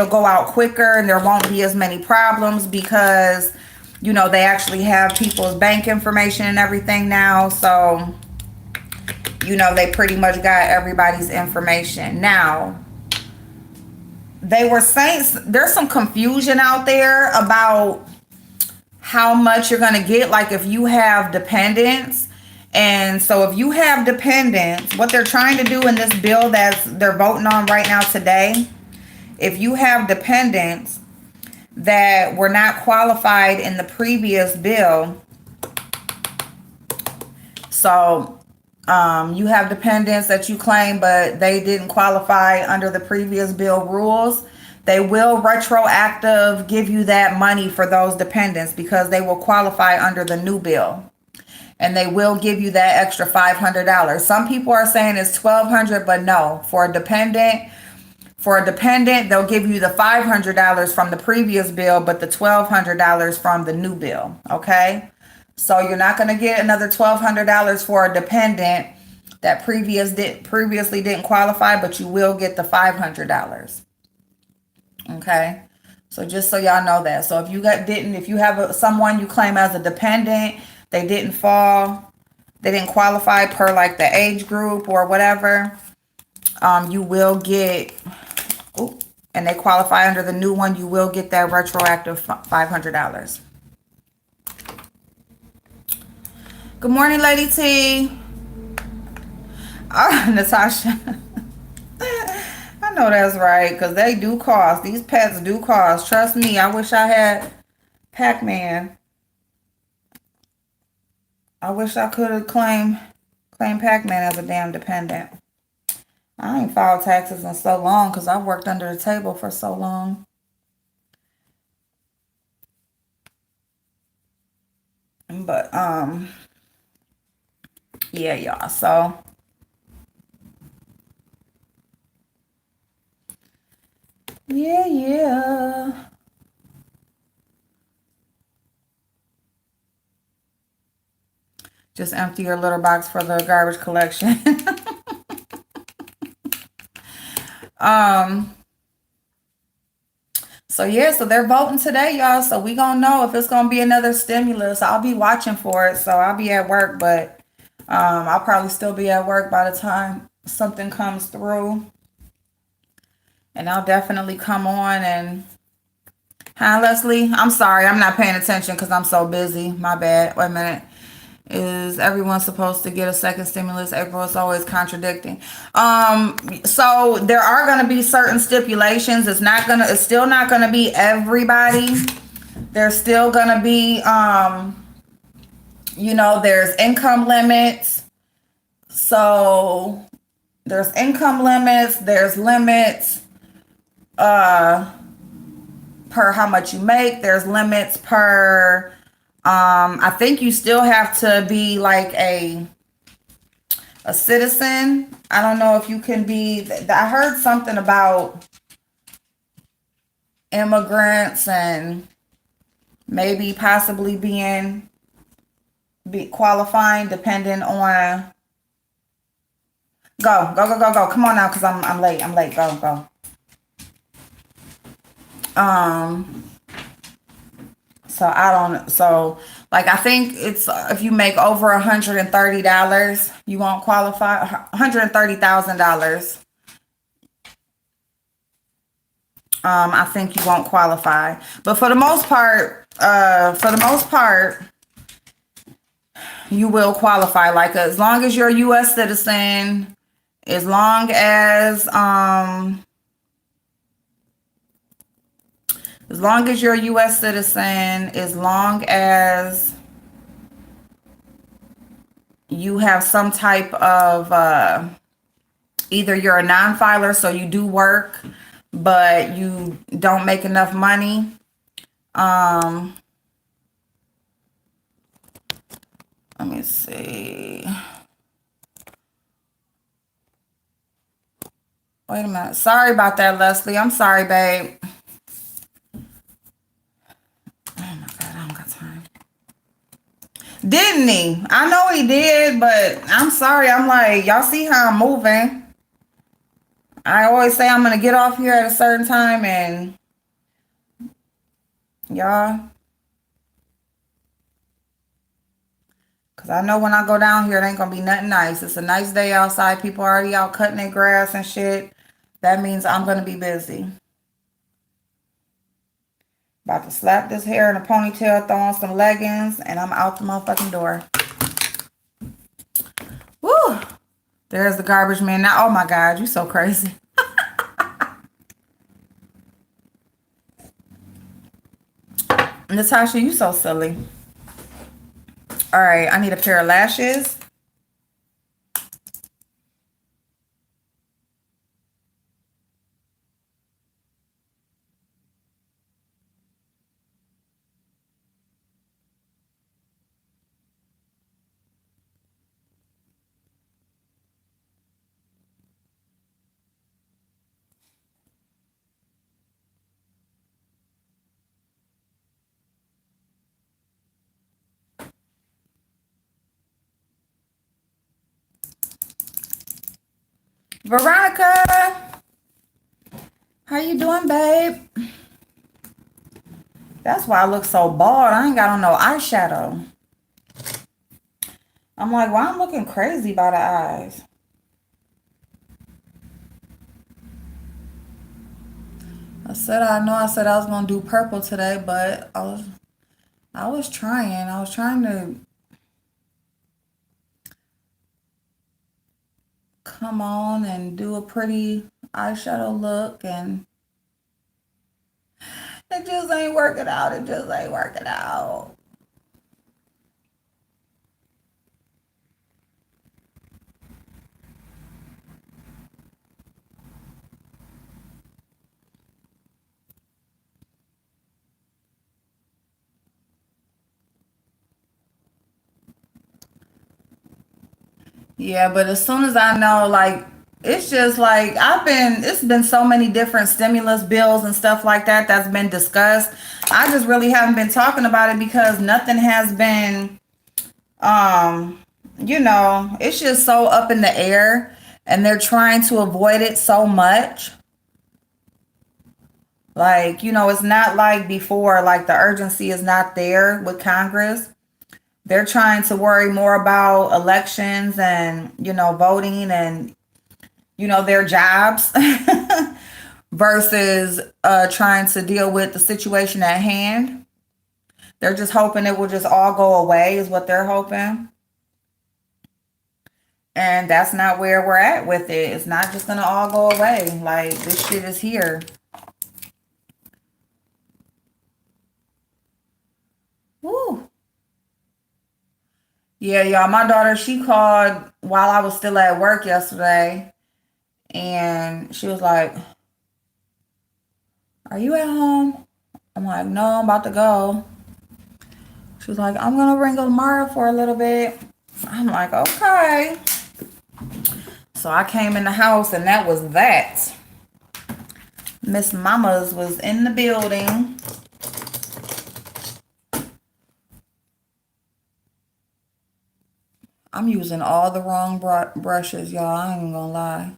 go out quicker, and there won't be as many problems, because they actually have people's bank information and everything now. So they pretty much got everybody's information now. They were saying there's some confusion out there about how much you're going to get, like if you have dependents. And so if you have dependents, what they're trying to do in this bill that they're voting on right now today, if you have dependents that were not qualified in the previous bill, so you have dependents that you claim, but they didn't qualify under the previous bill rules, they will retroactive give you that money for those dependents, because they will qualify under the new bill. And they will give you that extra $500. Some people are saying it's $1,200, but no, for a dependent, For a dependent, they'll give you the $500 from the previous bill, but the $1,200 from the new bill. Okay? So you're not going to get another $1,200 for a dependent that previously didn't qualify, but you will get the $500. Okay? So just so y'all know that. So if you have someone you claim as a dependent, they didn't qualify per like the age group or whatever, you will get, and they qualify under the new one, you will get that retroactive $500. Good morning, Lady T. Oh, Natasha. I know that's right, because they do cost. These pets do cost. Trust me, I wish I had Pac-Man. I wish I could have claimed Pac-Man as a damn dependent. I ain't filed taxes in so long because I worked under the table for so long. But, yeah, y'all. So, yeah. Just empty your litter box for the garbage collection. So yeah, so they're voting today, y'all. So we gonna know if it's gonna be another stimulus. I'll be watching for it. So I'll be at work, but I'll probably still be at work by the time something comes through. And I'll definitely come on and hi, Leslie. I'm sorry, I'm not paying attention because I'm so busy. My bad. Wait a minute. Is everyone supposed to get a second stimulus? April is always contradicting. So there are going to be certain stipulations. It's still not going to be everybody. There's still going to be, there's income limits. So there's income limits. There's limits, per how much you make. There's limits per, I think you still have to be like a citizen. I don't know if you can be. I heard something about immigrants and maybe possibly be qualifying depending on. Go. Come on now, because I'm late. Go. So like I think it's if you make over $130, you won't qualify. $130,000. I think you won't qualify. But for the most part, you will qualify. Like as long as you're a U.S. citizen, as long as you're a U.S. citizen, as long as you have some type of either you're a non-filer, so you do work, but you don't make enough money. Let me see. Wait a minute. Sorry about that, Leslie. I'm sorry, babe. Oh my God, I don't got time. Didn't he? I know he did, but I'm sorry. I'm like, y'all see how I'm moving. I always say I'm going to get off here at a certain time, and y'all, because I know when I go down here, it ain't going to be nothing nice. It's a nice day outside. People are already out cutting their grass and shit. That means I'm going to be busy. About to slap this hair in a ponytail, throw on some leggings, and I'm out the motherfucking door. Woo! There's the garbage man. Now, oh my God, you so crazy. Natasha, you so silly. All right, I need a pair of lashes. Veronica, how you doing, babe? That's why I look so bald. I ain't got on no eyeshadow. I'm like, why I'm looking crazy by the eyes? I said I was gonna do purple today, but I was trying. I was trying to come on and do a pretty eyeshadow look, and it just ain't working out. It just ain't working out. Yeah, but as soon as I know, like, it's just like it's been so many different stimulus bills and stuff like that that's been discussed. I just really haven't been talking about it because nothing has been, um, it's just so up in the air and they're trying to avoid it so much. Like, it's not like before, like the urgency is not there with Congress. They're trying to worry more about elections and, voting and, their jobs versus trying to deal with the situation at hand. They're just hoping it will just all go away, is what they're hoping. And that's not where we're at with it. It's not just going to all go away. Like, this shit is here. Woo. Yeah, y'all. My daughter, she called while I was still at work yesterday. And she was like, "Are you at home?" I'm like, "No, I'm about to go." She was like, "I'm going to ring Lamara for a little bit." I'm like, "Okay." So I came in the house and that was that. Miss Mamas was in the building. I'm using all the wrong brushes, y'all. I ain't gonna lie.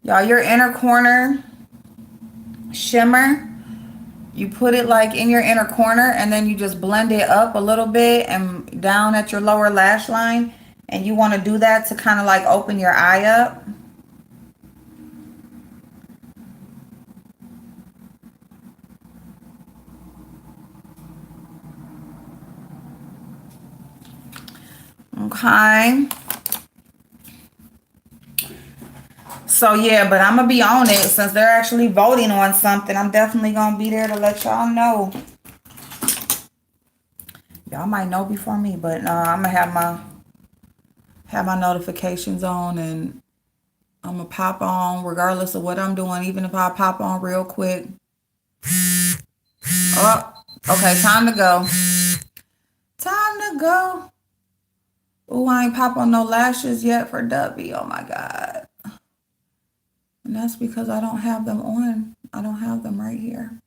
Y'all, your inner corner shimmer, you put it like in your inner corner and then you just blend it up a little bit and down at your lower lash line. And you want to do that to kind of like open your eye up. Okay. So yeah, but I'm gonna be on it since they're actually voting on something. I'm definitely gonna be there to let y'all know. Y'all might know before me, but I'm gonna have my notifications on, and I'm gonna pop on regardless of what I'm doing. Even if I pop on real quick. Oh, okay, time to go. Time to go. Oh, I ain't pop on no lashes yet for Dubby. Oh my God. And that's because I don't have them on. I don't have them right here.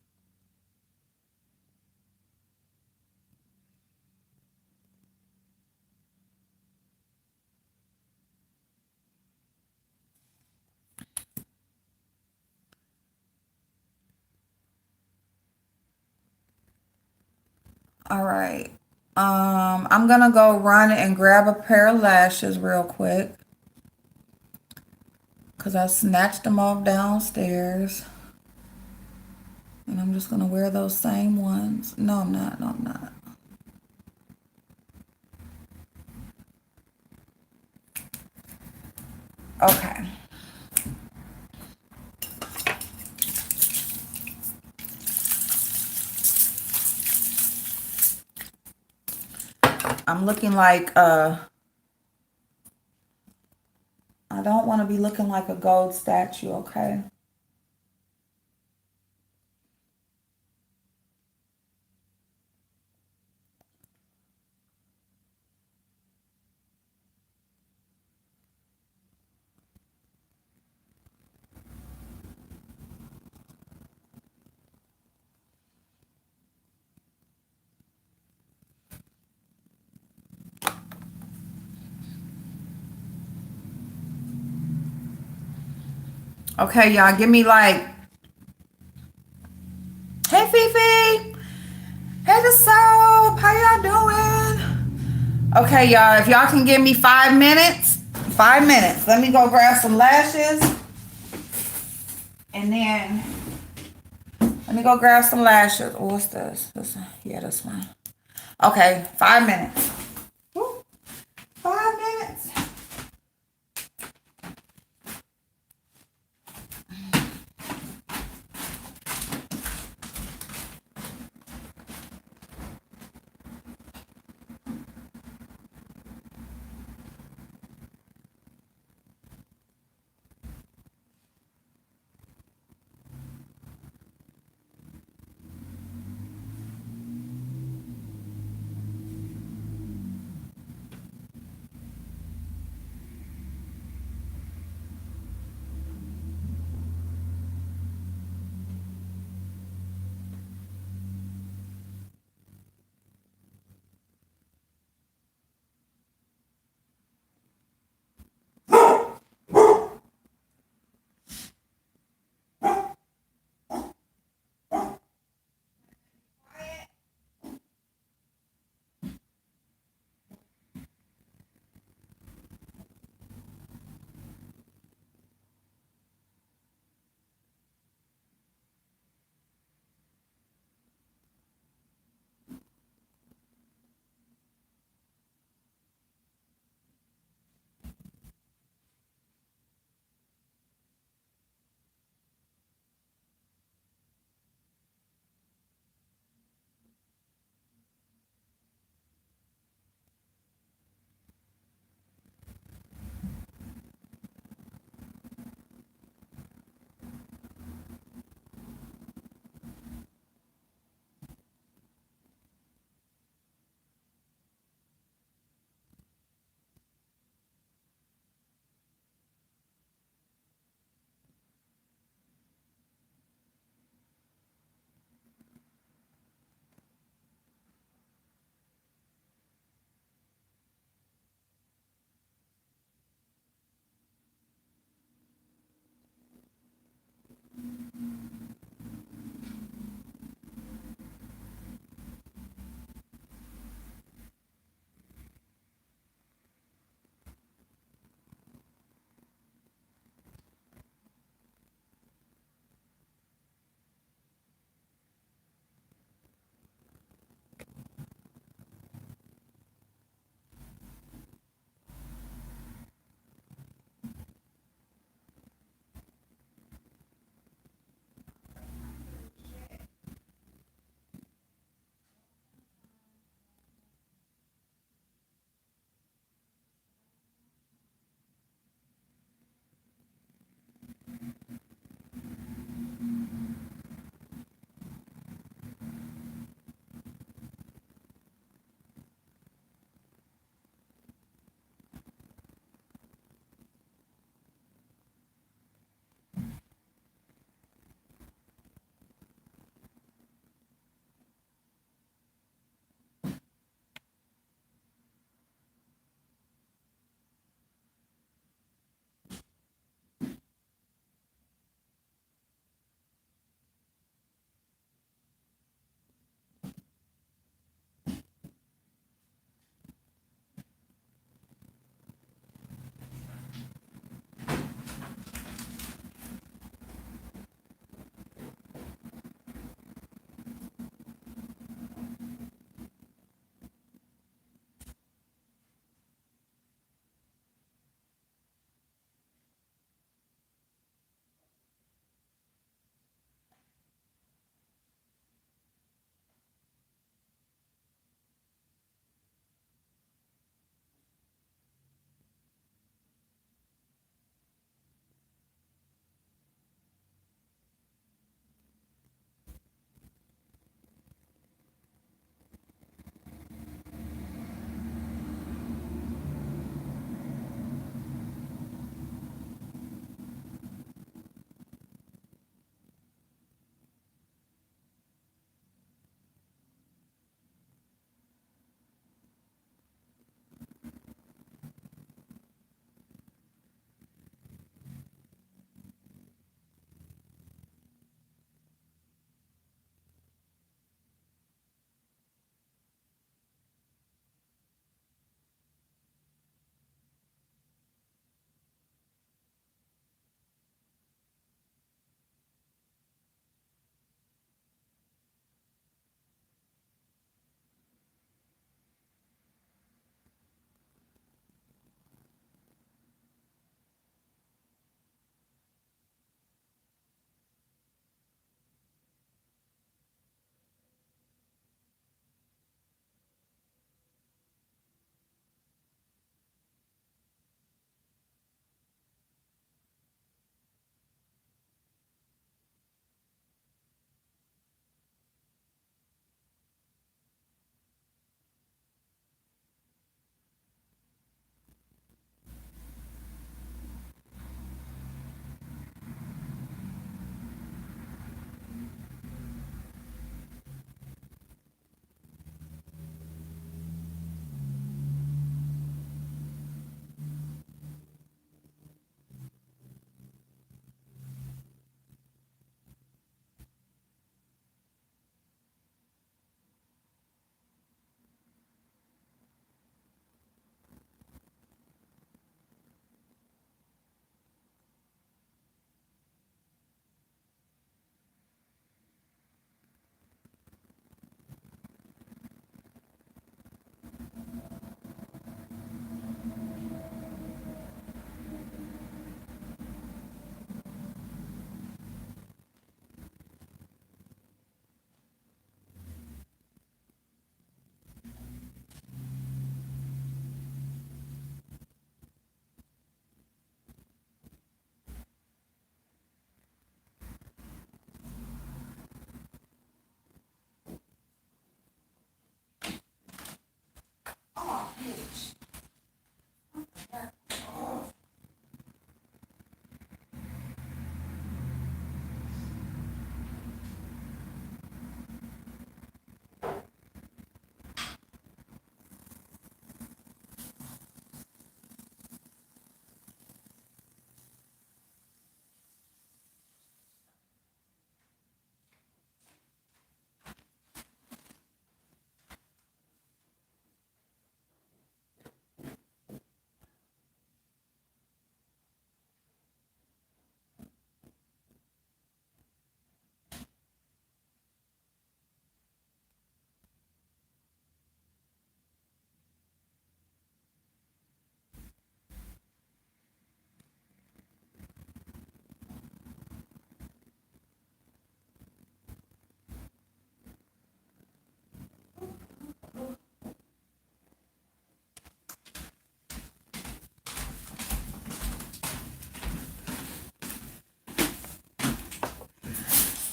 All right. I'm gonna go run and grab a pair of lashes real quick because I snatched them off downstairs. And I'm just gonna wear those same ones. No, I'm not. No, I'm not. Okay. I'm looking like I don't want to be looking like a gold statue, okay? Okay, y'all, give me like, hey Fifi, hey the soap, how y'all doing? Okay, y'all, if y'all can give me 5 minutes, 5 minutes. Let me go grab some lashes, and then let me go grab some lashes. Oh, what's this? Yeah, this one. Okay, 5 minutes. Woo, 5 minutes.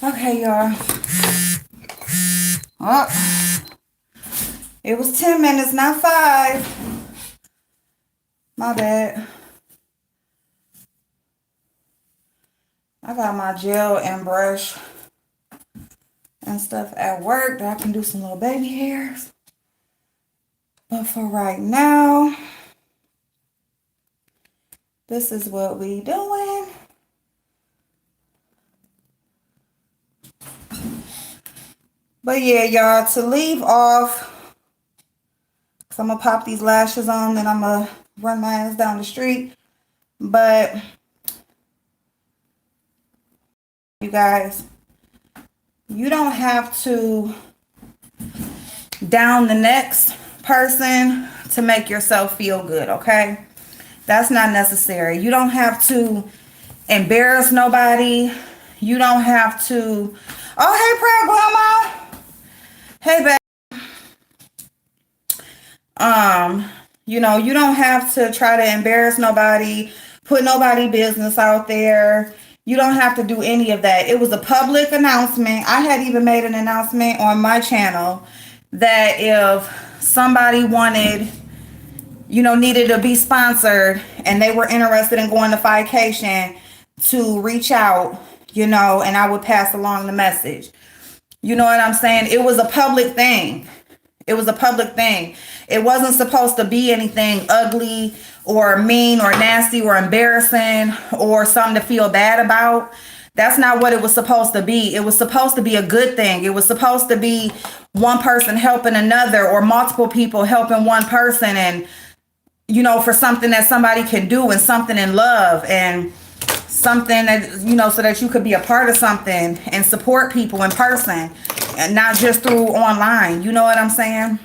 Okay, y'all. Oh, it was 10 minutes, not 5. My bad. I got my gel and brush and stuff at work that I can do some little baby hairs. But for right now, this is what we doing. But yeah, y'all, to leave off, because I'm going to pop these lashes on, then I'm going to run my ass down the street. But you guys, you don't have to down the next person to make yourself feel good, okay? That's not necessary. You don't have to embarrass nobody. You don't have to, oh, hey, Prayer Grandma. Hey, babe. You know, you don't have to try to embarrass nobody, put nobody business out there. You don't have to do any of that. It was a public announcement. I had even made an announcement on my channel that if somebody wanted, you know, needed to be sponsored and they were interested in going to Fication, to reach out, you know, and I would pass along the message. You know what I'm saying? It was a public thing. It was a public thing. It wasn't supposed to be anything ugly or mean or nasty or embarrassing or something to feel bad about. That's not what it was supposed to be. It was supposed to be a good thing. It was supposed to be one person helping another or multiple people helping one person, and, you know, for something that somebody can do and something in love and something that, you know, so that you could be a part of something and support people in person and not just through online. You know what I'm saying?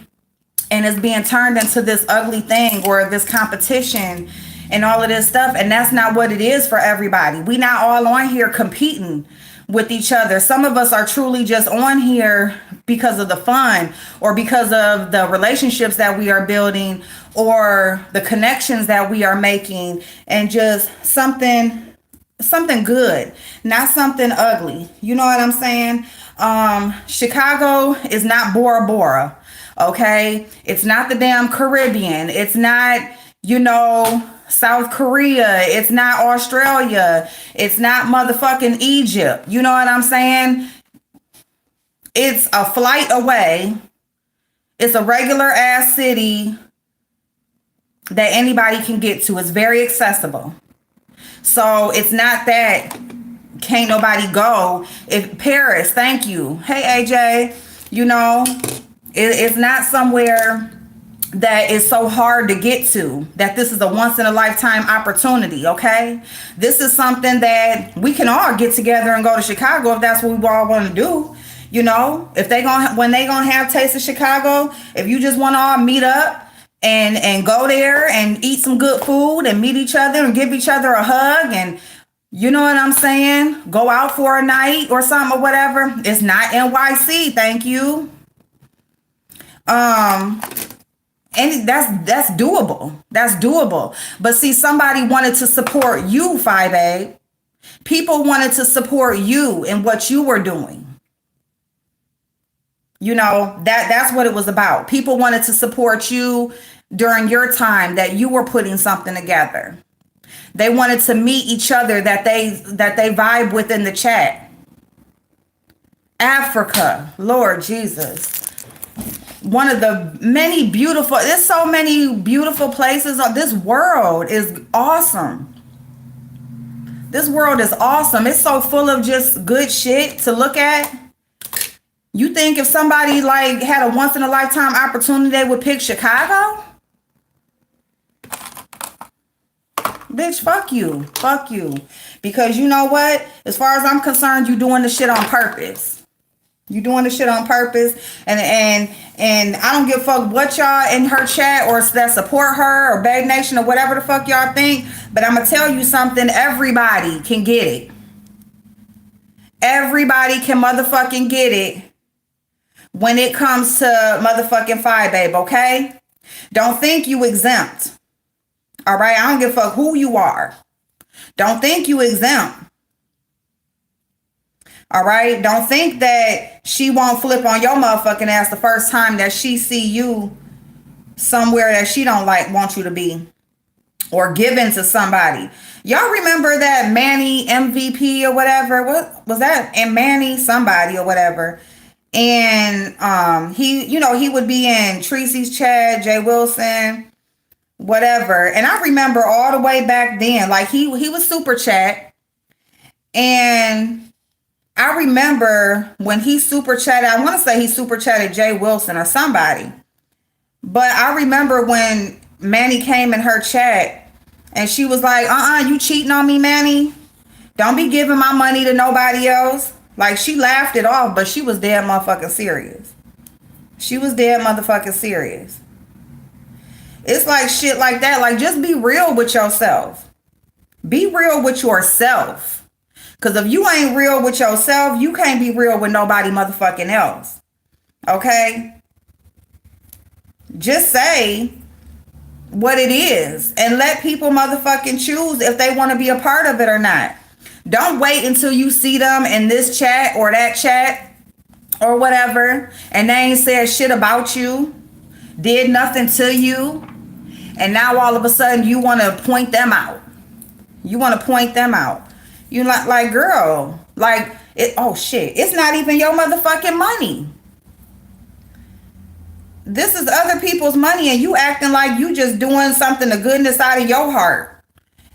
And it's being turned into this ugly thing or this competition and all of this stuff. And that's not what it is for everybody. We not all on here competing with each other. Some of us are truly just on here because of the fun or because of the relationships that we are building or the connections that we are making, and just something good, not something ugly. You know what I'm saying? Chicago is not Bora Bora. Okay, it's not the damn Caribbean. It's not, you know, South Korea. It's not Australia. It's not motherfucking Egypt. You know what I'm saying? It's a flight away. It's a regular ass city that anybody can get to. It's very accessible. So it's not that can't nobody go. If Paris, thank you. Hey, AJ, you know, it's not somewhere that is so hard to get to that this is a once in a lifetime opportunity. Okay, this is something that we can all get together and go to Chicago if that's what we all want to do. You know, if when they gonna have Taste of Chicago, if you just want to all meet up and go there and eat some good food and meet each other and give each other a hug, and you know what I'm saying, go out for a night or something or whatever. It's not NYC, thank you. And that's doable. That's doable. But see, somebody wanted to support you, 5A. People wanted to support you in what you were doing. You know, that's what it was about. People wanted to support you during your time that you were putting something together. They wanted to meet each other that they vibe with in the chat. Africa, Lord Jesus. One of the many beautiful, there's so many beautiful places. This world is awesome. This world is awesome. It's so full of just good shit to look at. You think if somebody like had a once in a lifetime opportunity, they would pick Chicago? Bitch, fuck you. Fuck you. Because you know what? As far as I'm concerned, you doing the shit on purpose. You doing the shit on purpose, and I don't give a fuck what y'all in her chat or that support her or Bag Nation or whatever the fuck y'all think. But I'm gonna tell you something. Everybody can get it. Everybody can motherfucking get it when it comes to motherfucking Fi Babe. Okay? Don't think you exempt. All right? I don't give a fuck who you are. Don't think you exempt. All right. Don't think that she won't flip on your motherfucking ass the first time that she see you somewhere that she don't like want you to be, or given to somebody. Y'all remember that Manny MVP or whatever? What was that? And Manny somebody or whatever. And he, he would be in Tracy's chat, Jay Wilson, whatever. And I remember all the way back then, like he was super chat. And I remember when he super chatted, I want to say he super chatted Jay Wilson or somebody. But I remember when Manny came in her chat and she was like, you cheating on me, Manny? Don't be giving my money to nobody else. Like, she laughed it off, but she was dead motherfucking serious. She was dead motherfucking serious. It's like shit like that. Like, just be real with yourself. Be real with yourself. Because if you ain't real with yourself, you can't be real with nobody motherfucking else. Okay? Just say what it is and let people motherfucking choose if they want to be a part of it or not. Don't wait until you see them in this chat or that chat or whatever and they ain't said shit about you, did nothing to you, and now all of a sudden you want to point them out. You want to point them out. You're like, girl, like, oh shit, it's not even your motherfucking money. This is other people's money and you acting like you just doing something to goodness out of your heart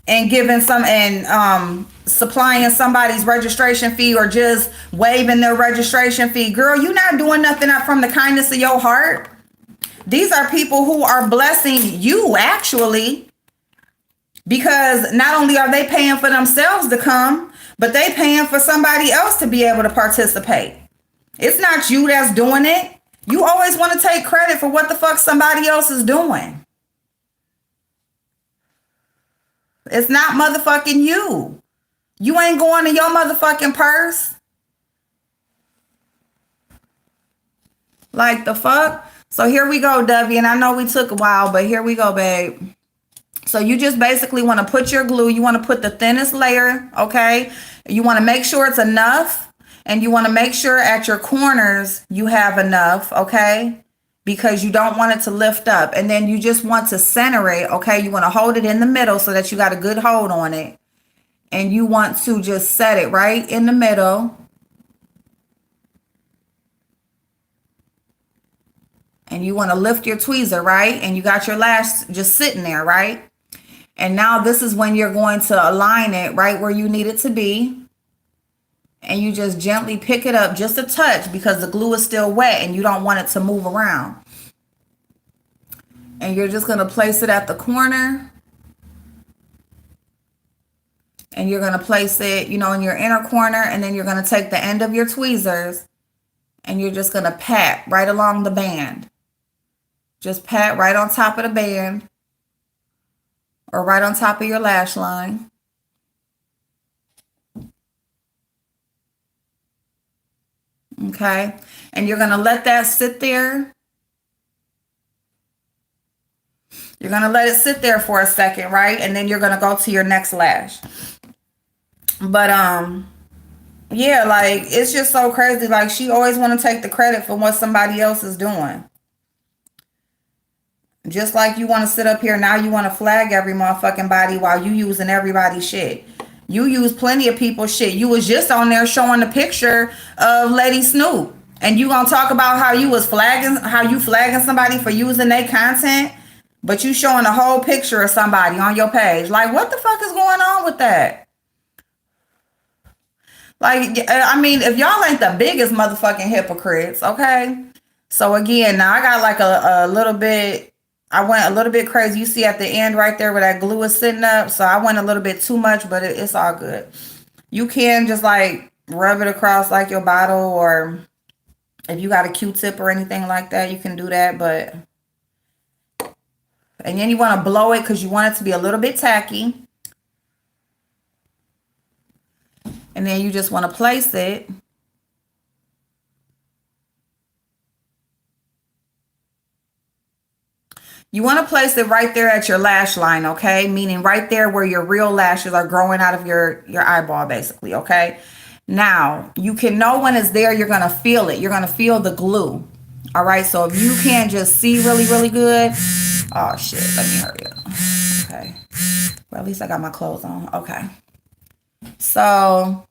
and giving some and supplying somebody's registration fee or just waiving their registration fee. Girl, you're not doing nothing from the kindness of your heart. These are people who are blessing you actually, because not only are they paying for themselves to come, but they paying for somebody else to be able to participate. It's not you that's doing it. You always want to take credit for what the fuck somebody else is doing. It's not motherfucking you. You ain't going to your motherfucking purse. Like the fuck? So here we go, Dovey. And I know we took a while, but here we go, babe. So you just basically want to put your glue. You want to put the thinnest layer, okay? You want to make sure it's enough. And you want to make sure at your corners you have enough, okay? Because you don't want it to lift up. And then you just want to center it, okay? You want to hold it in the middle so that you got a good hold on it. And you want to just set it right in the middle. And you want to lift your tweezer, right? And you got your lash just sitting there, right? And now this is when you're going to align it right where you need it to be. And you just gently pick it up just a touch because the glue is still wet and you don't want it to move around. And you're just going to place it at the corner. And you're going to place it, in your inner corner. And then you're going to take the end of your tweezers and you're just going to pat right along the band. Just pat right on top of the band or right on top of your lash line. Okay, and you're going to let that sit there. You're going to let it sit there for a second, right? And then you're going to go to your next lash. But, yeah, like, it's just so crazy. Like, she always want to take the credit for what somebody else is doing. Just like you want to sit up here, now you want to flag every motherfucking body while you using everybody's shit. You use plenty of people's shit. You was just on there showing the picture of Lady Snoop. And you gonna talk about how you flagging somebody for using their content, but you showing a whole picture of somebody on your page. Like, what the fuck is going on with that? Like, I mean, if y'all ain't the biggest motherfucking hypocrites, okay? So again, now I got like a little bit, I went a little bit crazy. You see at the end right there where that glue is sitting up. So I went a little bit too much, but it's all good. You can just like rub it across like your bottle, or if you got a Q-tip or anything like that, you can do that. But, and then you want to blow it because you want it to be a little bit tacky. And then you just want to place it. You want to place it right there at your lash line, okay? Meaning right there where your real lashes are growing out of your eyeball, basically, okay? Now, you can know when it's there. You're going to feel it. You're going to feel the glue. All right. So if you can't just see really, really good. Oh, shit. Let me hurry up. Okay. Well, at least I got my clothes on. Okay. So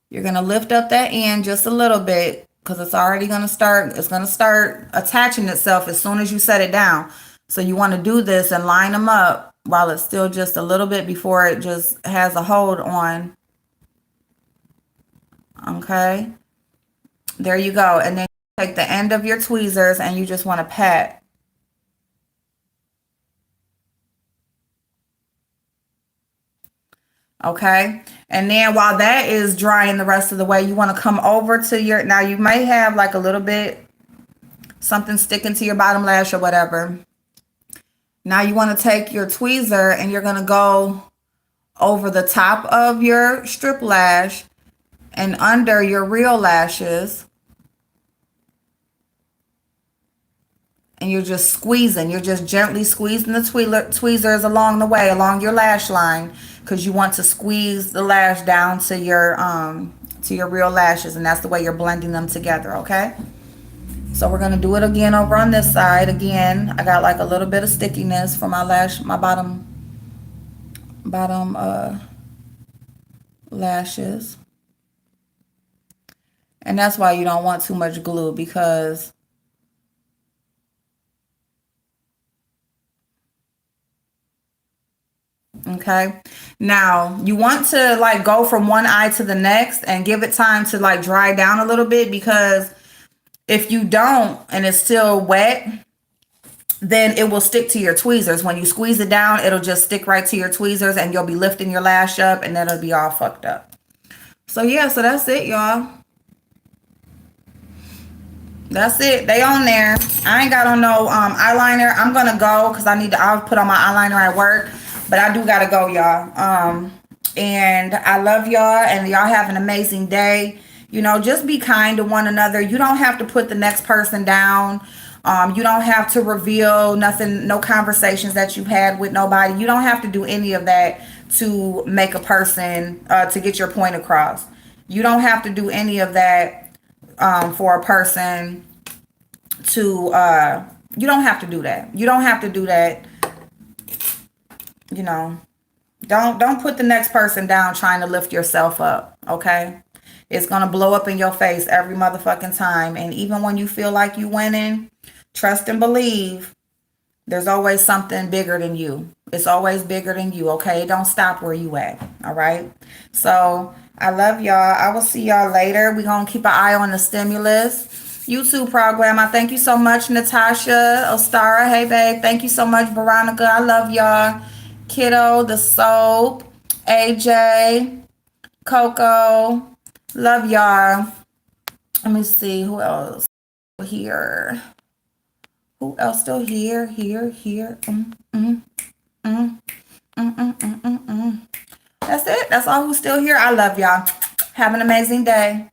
you're going to lift up that end just a little bit because it's already going to start. It's going to start attaching itself as soon as you set it down. So you want to do this and line them up while it's still just a little bit before it just has a hold on. Okay. There you go. And then you take the end of your tweezers and you just want to pat. Okay. And then while that is drying the rest of the way, you want to come over to your, now you may have like a little bit, something sticking to your bottom lash or whatever. Now you want to take your tweezer and you're going to go over the top of your strip lash and under your real lashes. And you're just squeezing. You're just gently squeezing the tweezers along the way, along your lash line, because you want to squeeze the lash down to your real lashes, and that's the way you're blending them together, okay? So we're gonna do it again over on this side. Again, I got like a little bit of stickiness for my bottom lashes. And that's why you don't want too much glue, because okay, now you want to like go from one eye to the next and give it time to like dry down a little bit, because if you don't and it's still wet, then it will stick to your tweezers. When you squeeze it down, it'll just stick right to your tweezers and you'll be lifting your lash up and then it'll be all fucked up. So yeah, so that's it, y'all. That's it. They on there. I ain't got on no eyeliner. I'm gonna go because I'll put on my eyeliner at work. But I do gotta go, y'all. And I love y'all, and y'all have an amazing day. You know, just be kind to one another. You don't have to put the next person down. You don't have to reveal nothing, no conversations that you've had with nobody. You don't have to do any of that to make a person, to get your point across. You don't have to do any of that for a person to, you don't have to do that. You don't have to do that. You know, don't put the next person down trying to lift yourself up, okay? It's going to blow up in your face every motherfucking time. And even when you feel like you winning, trust and believe there's always something bigger than you. It's always bigger than you, okay? Don't stop where you at, all right? So I love y'all. I will see y'all later. We're going to keep an eye on the stimulus YouTube program. I thank you so much, Natasha, Ostara. Hey, babe. Thank you so much, Veronica. I love y'all. Kiddo, the soap, AJ, Coco. Love y'all. Let me see who else here. Who else still here? That's it. That's all who's still here. I love y'all. Have an amazing day.